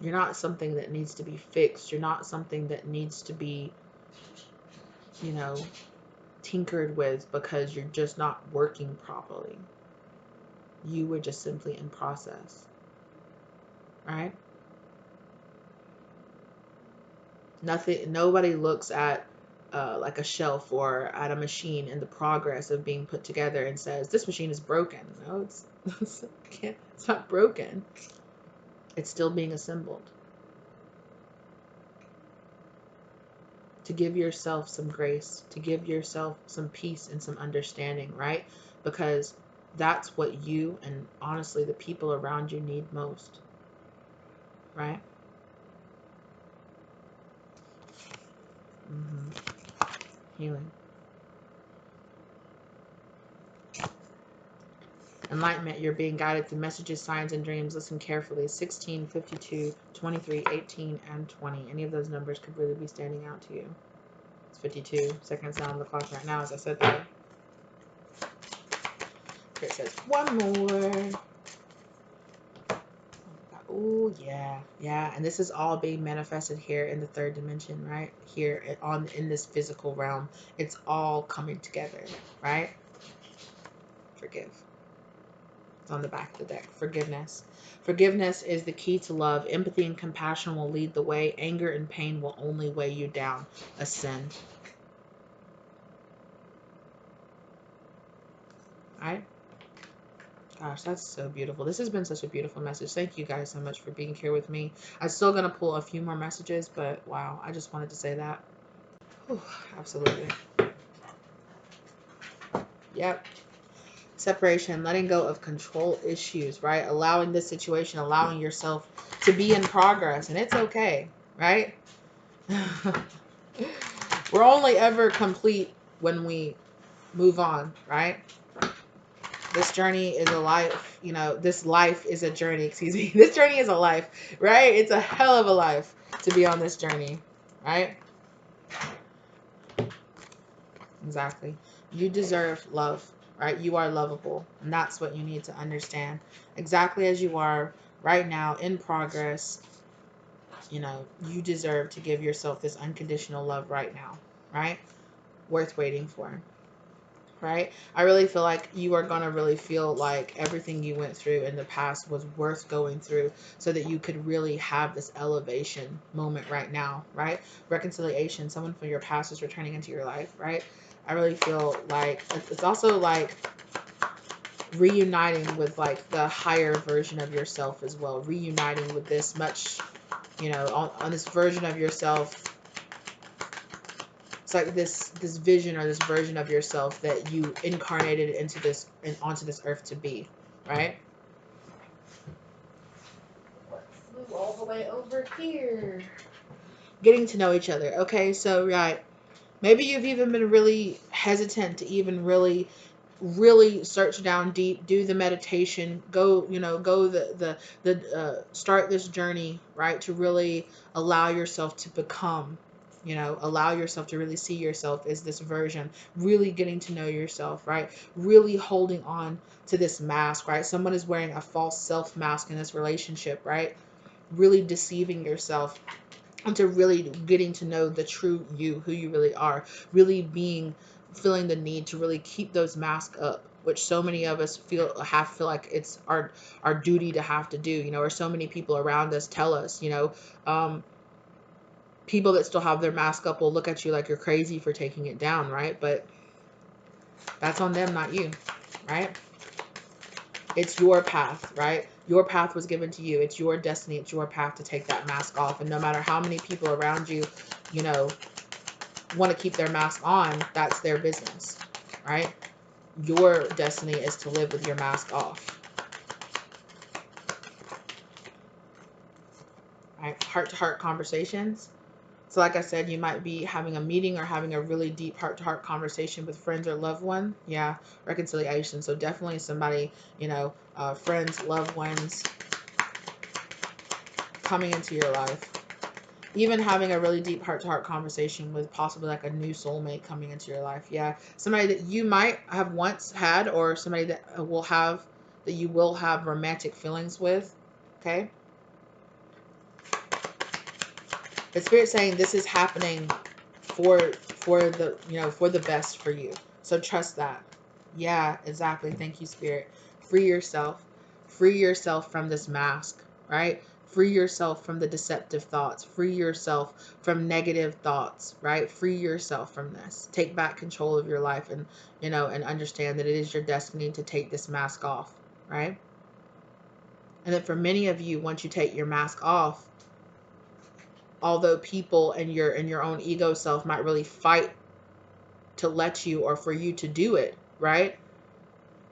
You're not something that needs to be fixed. You're not something that needs to be, you know, tinkered with because you're just not working properly. You were just simply in process, right? Nobody looks at like a shelf or at a machine in the progress of being put together and says, this machine is broken. No, it's not broken. It's still being assembled. To give yourself some grace, to give yourself some peace and some understanding, right? Because that's what you and honestly the people around you need most, right? Healing. Enlightenment, you're being guided through messages, signs, and dreams. Listen carefully. 16, 52, 23, 18, and 20. Any of those numbers could really be standing out to you. It's 52 seconds down on the clock right now, as I said that. It says one more. Oh, yeah. Yeah. And this is all being manifested here in the third dimension, right? Here in this physical realm. It's all coming together, right? Forgive. It's on the back of the deck. Forgiveness. Forgiveness is the key to love. Empathy and compassion will lead the way. Anger and pain will only weigh you down. Ascend. Alright? Gosh, that's so beautiful. This has been such a beautiful message. Thank you guys so much for being here with me. I'm still going to pull a few more messages, but wow, I just wanted to say that. Whew, absolutely. Yep. Separation, letting go of control issues, right? Allowing this situation, allowing yourself to be in progress, and it's okay, right? We're only ever complete when we move on, right? This journey is a life, you know, this life is a journey, excuse me. This journey is a life, right? It's a hell of a life to be on this journey, right? Exactly. You deserve love, right? You are lovable, and that's what you need to understand. Exactly as you are right now, in progress, you know, you deserve to give yourself this unconditional love right now, right? Worth waiting for. right? I really feel like you are going to really feel like everything you went through in the past was worth going through so that you could really have this elevation moment right now, right? Reconciliation, someone from your past is returning into your life, right? I really feel like it's also like reuniting with like the higher version of yourself as well, reuniting with this much, on this version of yourself. It's like this vision or this version of yourself that you incarnated into this and onto this earth to be, right? Let's move all the way over here. Getting to know each other. Okay, so right. Maybe you've even been really hesitant to even really search down deep, do the meditation, go, go the start this journey, right? To really allow yourself to become, allow yourself to really see yourself as this version, really getting to know yourself, right? Really holding on to this mask, right? Someone is wearing a false self mask in this relationship, right? Really deceiving yourself into really getting to know the true you, who you really are, really feeling the need to really keep those masks up, which so many of us feel like it's our duty to have to do, or so many people around us tell us, people that still have their mask up will look at you like you're crazy for taking it down, right? But that's on them, not you, right? It's your path, right? Your path was given to you. It's your destiny. It's your path to take that mask off. And no matter how many people around you, you know, want to keep their mask on, that's their business, right? Your destiny is to live with your mask off. Right? Heart-to-heart conversations. So like I said, you might be having a meeting or having a really deep heart-to-heart conversation with friends or loved one. Yeah, reconciliation. So definitely somebody, friends, loved ones coming into your life. Even having a really deep heart-to-heart conversation with possibly like a new soulmate coming into your life. Yeah, somebody that you might have once had, or somebody that you will have romantic feelings with. Okay, the spirit's saying this is happening for the best for you. So trust that. Yeah, exactly. Thank you, spirit. Free yourself. Free yourself from this mask, right? Free yourself from the deceptive thoughts. Free yourself from negative thoughts, right? Free yourself from this. Take back control of your life, and and understand that it is your destiny to take this mask off, right? And that for many of you, once you take your mask off, although people and your own ego self might really fight to let you or for you to do it, right?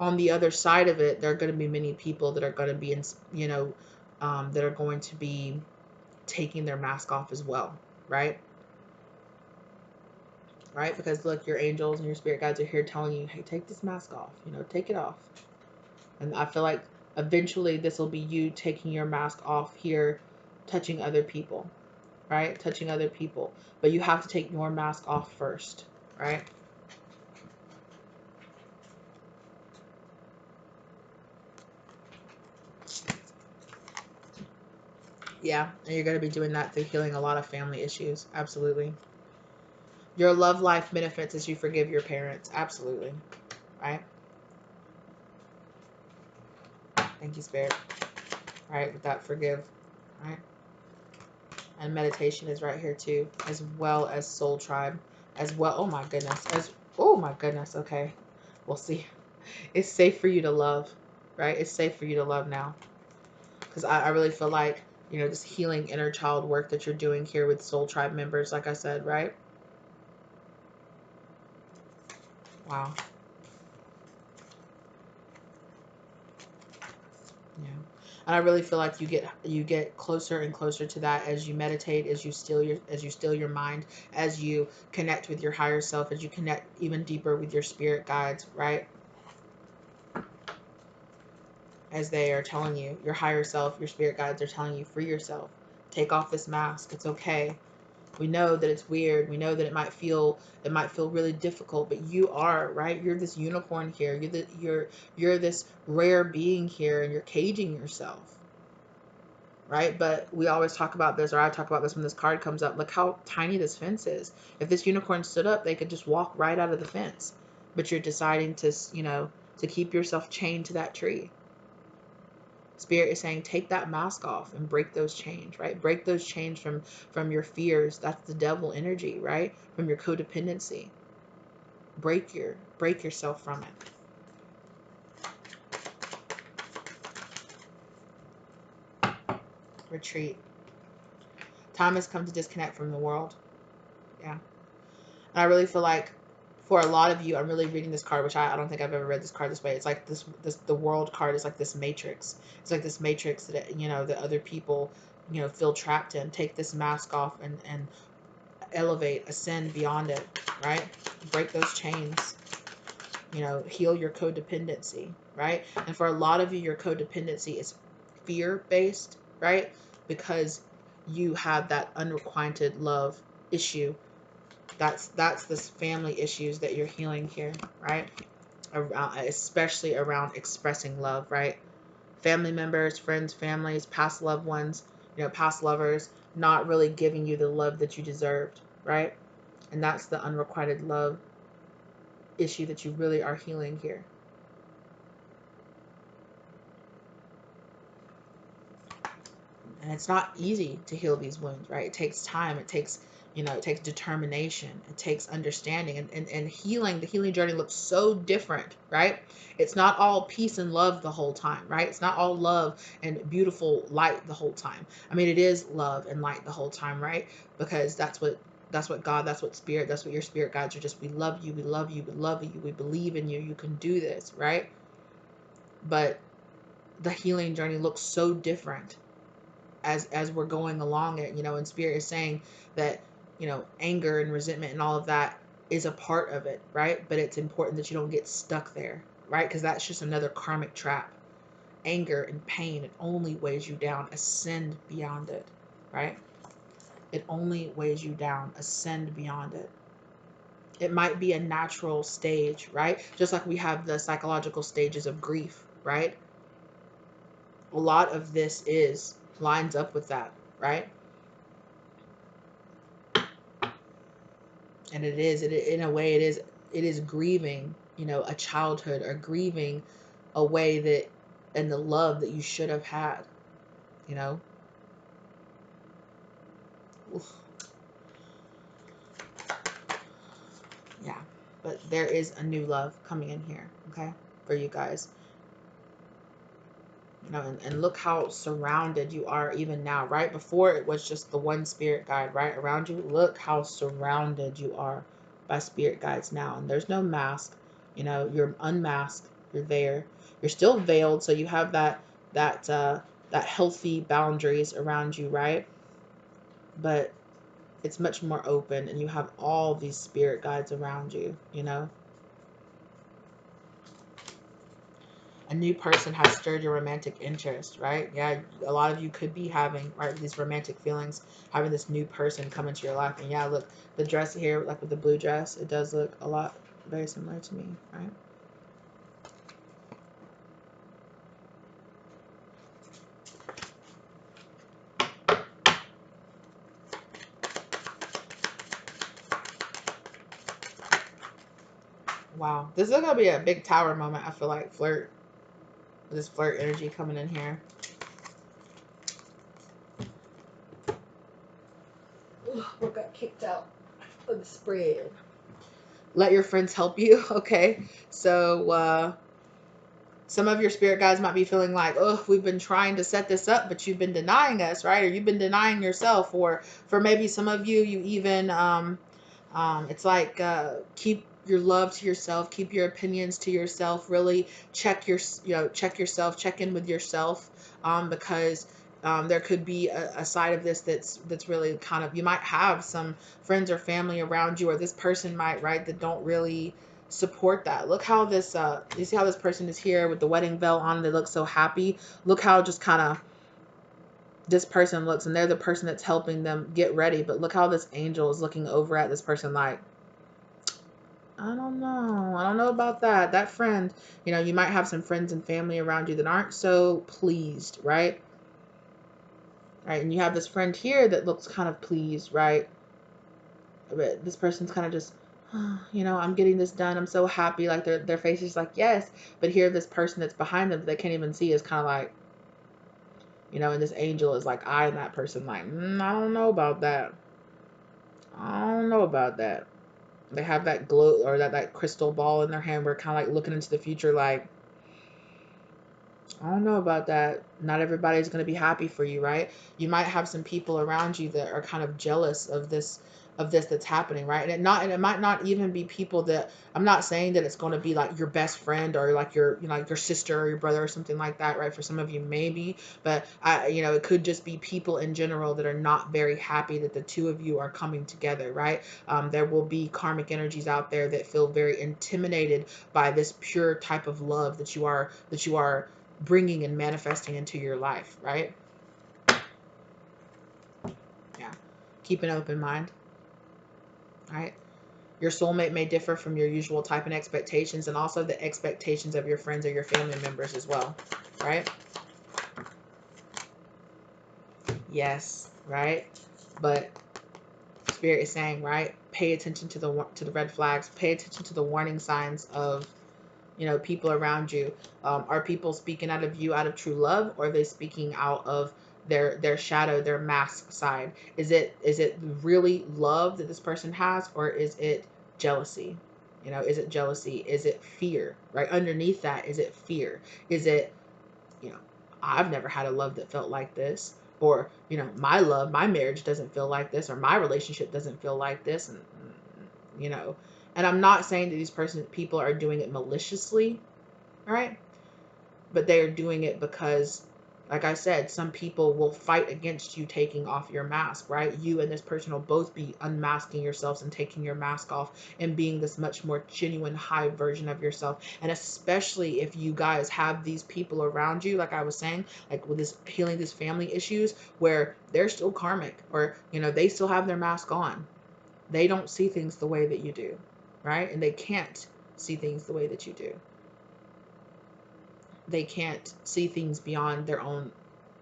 On the other side of it, there are going to be many people that are going to be that are going to be taking their mask off as well, right? Right? Because look, your angels and your spirit guides are here telling you, hey, take this mask off, take it off. And I feel like eventually this will be you taking your mask off here, touching other people, right? Touching other people. But you have to take your mask off first, right? Yeah, and you're going to be doing that through healing a lot of family issues. Absolutely. Your love life benefits as you forgive your parents. Absolutely. Right? Thank you, Spirit. Right? With that, forgive. Right? And meditation is right here too, as well as Soul Tribe. As well. Oh my goodness. Oh my goodness. Okay. We'll see. It's safe for you to love. Right? It's safe for you to love now. Because I really feel like, this healing inner child work that you're doing here with Soul Tribe members, like I said, right? Wow. Yeah. And I really feel like you get closer and closer to that as you meditate, as you still your mind, as you connect with your higher self, as you connect even deeper with your spirit guides, right? As they are telling you, your higher self, your spirit guides are telling you, free yourself. Take off this mask. It's okay. We know that it's weird. We know that it might feel really difficult, but you are, right? You're this unicorn here. You're this rare being here, and you're caging yourself, right? But we always talk about this, or I talk about this when this card comes up. Look how tiny this fence is. If this unicorn stood up, they could just walk right out of the fence. but you're deciding to, to keep yourself chained to that tree. Spirit is saying, take that mask off and break those chains, right? Break those chains from your fears. That's the devil energy, right? From your codependency. Break yourself from it. Retreat. Time has come to disconnect from the world. Yeah. And I really feel like for a lot of you, I'm really reading this card, which I don't think I've ever read this card this way. It's like this the world card is like this matrix. It's like this matrix that, that other people, feel trapped in. Take this mask off and elevate, ascend beyond it, right? Break those chains. Heal your codependency, right? And for a lot of you, your codependency is fear-based, right? Because you have that unrequited love issue. That's this family issues that you're healing here, right? Especially around expressing love, right? Family members, friends, families, past loved ones, past lovers, not really giving you the love that you deserved, right? And that's the unrequited love issue that you really are healing here. And it's not easy to heal these wounds, right? It takes time. It takes, it takes determination. It takes understanding. And healing, the healing journey looks so different, right? It's not all peace and love the whole time, right? It's not all love and beautiful light the whole time. I mean, it is love and light the whole time, right? Because that's what God, that's what spirit, that's what your spirit guides are. Just, we love you, we love you, we love you, we believe in you, you can do this, right? But the healing journey looks so different as we're going along it, and spirit is saying that, anger and resentment and all of that is a part of it, right? But it's important that you don't get stuck there, right? Because that's just another karmic trap. Anger and pain, it only weighs you down. Ascend beyond it, right? It only weighs you down. Ascend beyond it. It might be a natural stage, right? Just like we have the psychological stages of grief, right? A lot of this lines up with that, right? And in a way, it is grieving, a childhood, or grieving a way that, and the love that you should have had, Oof. Yeah, but there is a new love coming in here, okay, for you guys. And look how surrounded you are even now, right? Before it was just the one spirit guide, right, around you. Look how surrounded you are by spirit guides now. And there's no mask, you're unmasked, you're there. You're still veiled, so you have that healthy boundaries around you, right? But it's much more open, and you have all these spirit guides around you, A new person has stirred your romantic interest, right? Yeah, a lot of you could be having, right, these romantic feelings, having this new person come into your life. And yeah, look, the dress here, like with the blue dress, it does look a lot very similar to me, right? Wow, this is gonna be a big tower moment. I feel like flirt, this flirt energy coming in here. What got kicked out of the spread? Let your friends help you. Okay, so some of your spirit guides might be feeling like, oh, we've been trying to set this up, but you've been denying us, right? Or you've been denying yourself. Or for maybe some of you, you even it's like, keep your love to yourself, keep your opinions to yourself. Really check check yourself, check in with yourself, because there could be a side of this that's really kind of, you might have some friends or family around you, or this person might, right, that don't really support that. Look how this you see how this person is here with the wedding veil on. They look so happy. Look how just kind of this person looks, and they're the person that's helping them get ready. But look how this angel is looking over at this person like, I don't know about that friend. You might have some friends and family around you that aren't so pleased, right? Right, and you have this friend here that looks kind of pleased, right? But this person's kind of just You know, I'm getting this done. I'm so happy. Like their face is like, yes. But here, this person that's behind them that they can't even see is kind of like, you know, and this angel is like eyeing that person like, I don't know about that. I don't know about that. They have that glow or that crystal ball in their hand. We're kind of like looking into the future like, I don't know about that. Not everybody's going to be happy for you, right? You might have some people around you that are kind of jealous of this that's happening, right? And it might not even be people that, I'm not saying that it's going to be like your best friend or like your, you know, like your sister or your brother or something like that, right? For some of you maybe, but you know, it could just be people in general that are not very happy that the two of you are coming together, right? There will be karmic energies out there that feel very intimidated by this pure type of love that you are bringing and manifesting into your life, right? Yeah. Keep an open mind, right? Your soulmate may differ from your usual type and expectations, and also the expectations of your friends or your family members as well, right? Yes, right? But Spirit is saying, right? Pay attention to the red flags. Pay attention to the warning signs of, you know, people around you. Are people speaking out of you out of true love, or are they speaking out of their shadow, their mask side? Is it really love that this person has, or is it jealousy? You know, is it jealousy? Is it fear? Right underneath that, is it fear? Is it, you know, I've never had a love that felt like this, or, you know, my marriage doesn't feel like this, or my relationship doesn't feel like this, and you know, and I'm not saying that people are doing it maliciously, right? But they are doing it because, like I said, some people will fight against you taking off your mask, right? You and this person will both be unmasking yourselves and taking your mask off and being this much more genuine, high version of yourself. And especially if you guys have these people around you, like I was saying, like with this healing, these family issues where they're still karmic, or, you know, they still have their mask on. They don't see things the way that you do, right? And they can't see things the way that you do. They can't see things beyond their own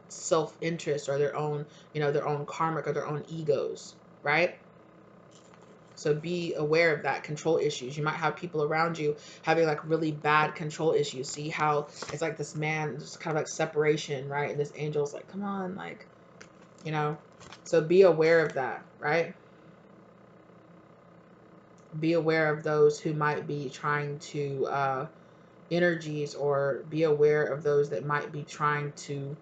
self-interest or their own, you know, their own karmic or their own egos, right? So be aware of that. Control issues. You might have people around you having like really bad control issues. See how it's like this man, just kind of like separation, right? And this angel's like, come on, like, you know. So be aware of that, right? Be aware of those who might be trying to energies, or be aware of those that might be trying to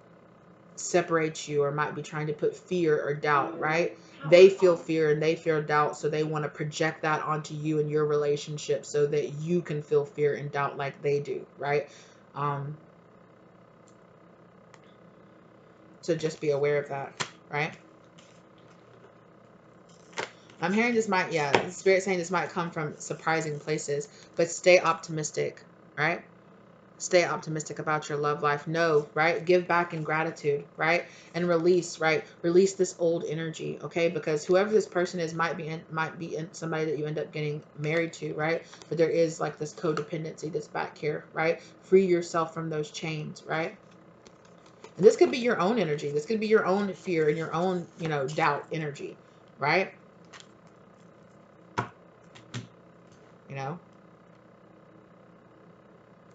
separate you, or might be trying to put fear or doubt, right? They feel fear and they feel doubt, so they want to project that onto you and your relationship so that you can feel fear and doubt like they do, right? So just be aware of that, right? I'm hearing this might, yeah, the spirit saying this might come from surprising places, but stay optimistic, right? Stay optimistic about your love life. No, right? Give back in gratitude, right? And release, right? Release this old energy, okay? Because whoever this person is might be in somebody that you end up getting married to, right? But there is like this codependency that's back here, right? Free yourself from those chains, right? And this could be your own energy. This could be your own fear and your own, you know, doubt energy, right? You know?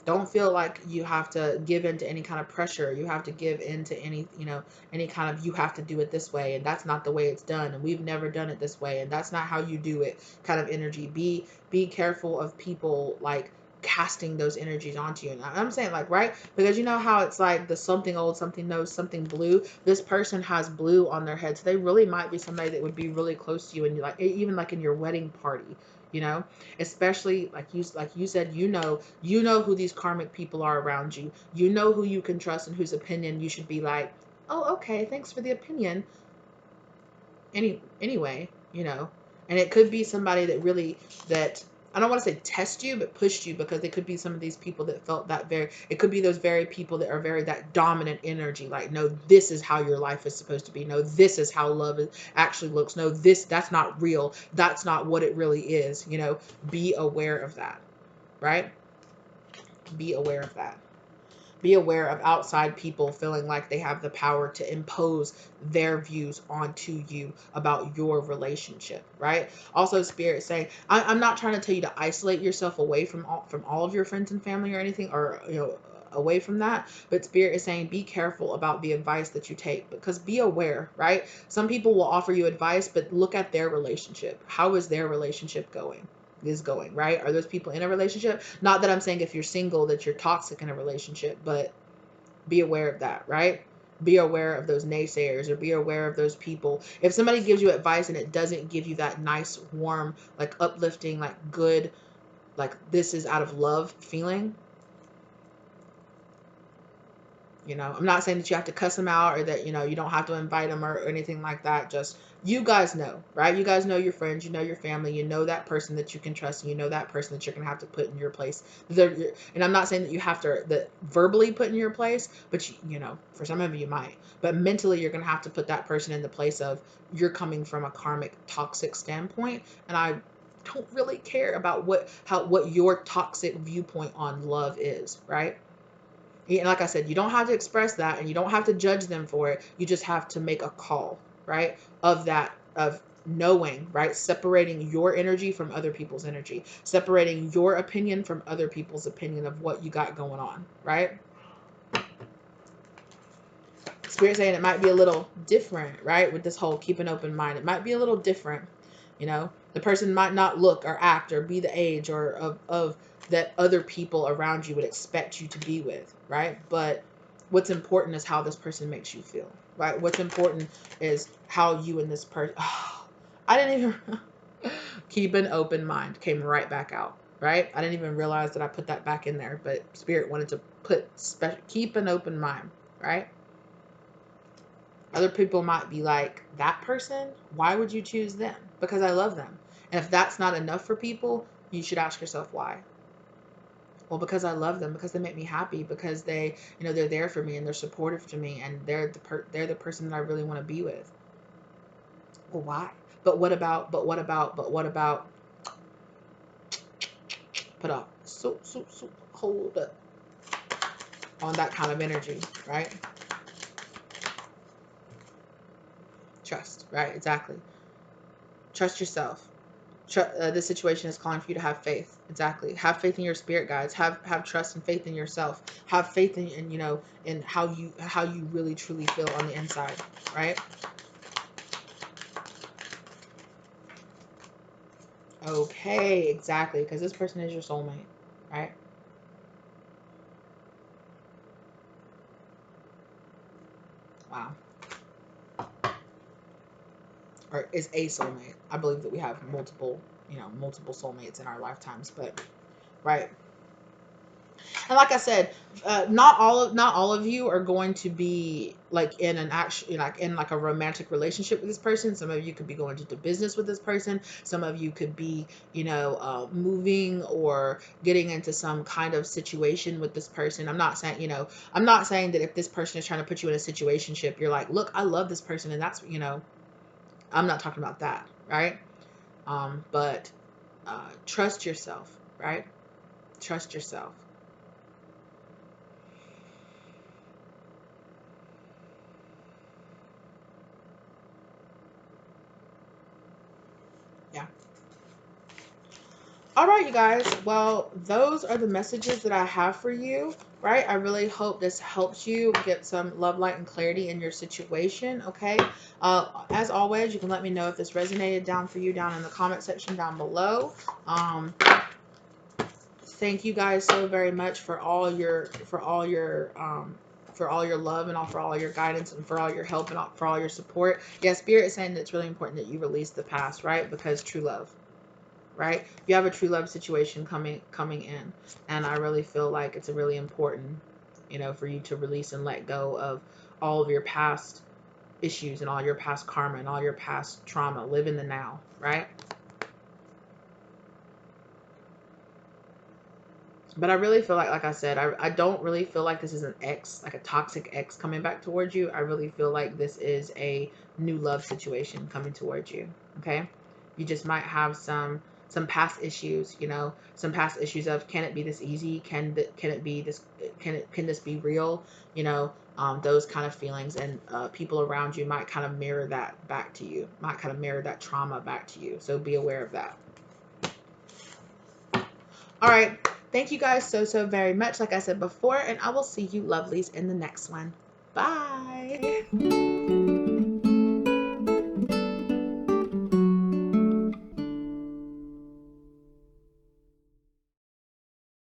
Don't feel like you have to give into any kind of pressure. You have to give into any, you know, any kind of, you have to do it this way, and that's not the way it's done, and we've never done it this way, and that's not how you do it kind of energy. Be careful of people like casting those energies onto you. And I'm saying like, right? Because you know how it's like the something old, something new, something blue. This person has blue on their head. So they really might be somebody that would be really close to you, and you like even like in your wedding party, you know, especially like you said, you know who these karmic people are around you. You know who you can trust and whose opinion you should be like, oh, okay, thanks for the opinion. Anyway, you know, and it could be somebody that really, that I don't want to say test you, but pushed you, because it could be some of these people that felt that very, it could be those very people that are very that dominant energy, like, no, this is how your life is supposed to be. No, this is how love actually looks. No, that's not real. That's not what it really is. You know, be aware of that, right? Be aware of that. Be aware of outside people feeling like they have the power to impose their views onto you about your relationship, right? Also, Spirit saying, I'm not trying to tell you to isolate yourself away from all of your friends and family or anything, or away from that. But Spirit is saying, be careful about the advice that you take, because be aware, right? Some people will offer you advice, but look at their relationship. How is their relationship going? Is going, right? Are those people in a relationship? Not that I'm saying if you're single that you're toxic in a relationship, but be aware of that, right? Be aware of those naysayers, or be aware of those people. If somebody gives you advice and it doesn't give you that nice, warm, like uplifting, like good, like this is out of love feeling, I'm not saying that you have to cuss them out, or that, you don't have to invite them, or anything like that. Just, you guys know, right? You guys know your friends, you know your family, you know that person that you can trust, and you know that person that you're going to have to put in your place. And I'm not saying that you have to verbally put in your place, but for some of you might. But mentally, you're going to have to put that person in the place of, you're coming from a karmic toxic standpoint, and I don't really care about what your toxic viewpoint on love is, right? And like I said, you don't have to express that, and you don't have to judge them for it. You just have to make a call, right? Of knowing, right? Separating your energy from other people's energy, separating your opinion from other people's opinion of what you got going on, right? Spirit saying it might be a little different, right? With this whole keep an open mind, it might be a little different. The person might not look or act or be the age or of that other people around you would expect you to be with, right? But what's important is how this person makes you feel, right? What's important is how you and this person, I didn't even, keep an open mind came right back out, right? I didn't even realize that I put that back in there, but Spirit wanted to keep an open mind, right? Other people might be like, that person, why would you choose them? Because I love them. And if that's not enough for people, you should ask yourself why. Well, because I love them, because they make me happy, because they're there for me, and they're supportive to me, and they're the person that I really want to be with. Well, why? But what about? Put up. So hold up on that kind of energy, right? Trust, right? Exactly. Trust yourself. This situation is calling for you to have faith. Exactly. Have faith in your spirit guides. Have trust and faith in yourself. Have faith in how you really truly feel on the inside, right? Okay, exactly. Because this person is your soulmate, right? Wow. Or is a soulmate. I believe that we have multiple soulmates in our lifetimes, but right. And like I said, not all of you are going to be like in an actual, like in like a romantic relationship with this person. Some of you could be going to do business with this person. Some of you could be, moving or getting into some kind of situation with this person. I'm not saying that if this person is trying to put you in a situationship, you're like, look, I love this person, and that's, I'm not talking about that, right? But trust yourself, right? Trust yourself. Yeah. All right, you guys. Well, those are the messages that I have for you, right? I really hope this helps you get some love, light, and clarity in your situation, okay? As always, you can let me know if this resonated down for you down in the comment section down below. Thank you guys so very much for all your love, and for all your guidance, and for all your help, and for all your support. Yeah, Spirit is saying that it's really important that you release the past, right? Because true love, right? You have a true love situation coming in, and I really feel like it's a really important, for you to release and let go of all of your past issues, and all your past karma, and all your past trauma. Live in the now, right? But I really feel like I said, I don't really feel like this is an ex, like a toxic ex coming back towards you. I really feel like this is a new love situation coming towards you. Okay. You just might have some some past issues, you know, some past issues of, can it be this easy? Can it be this? Can this be real? You know, those kind of feelings, and people around you might kind of mirror that back to you, might kind of mirror that trauma back to you. So be aware of that. All right. Thank you guys so very much, like I said before, and I will see you lovelies in the next one. Bye.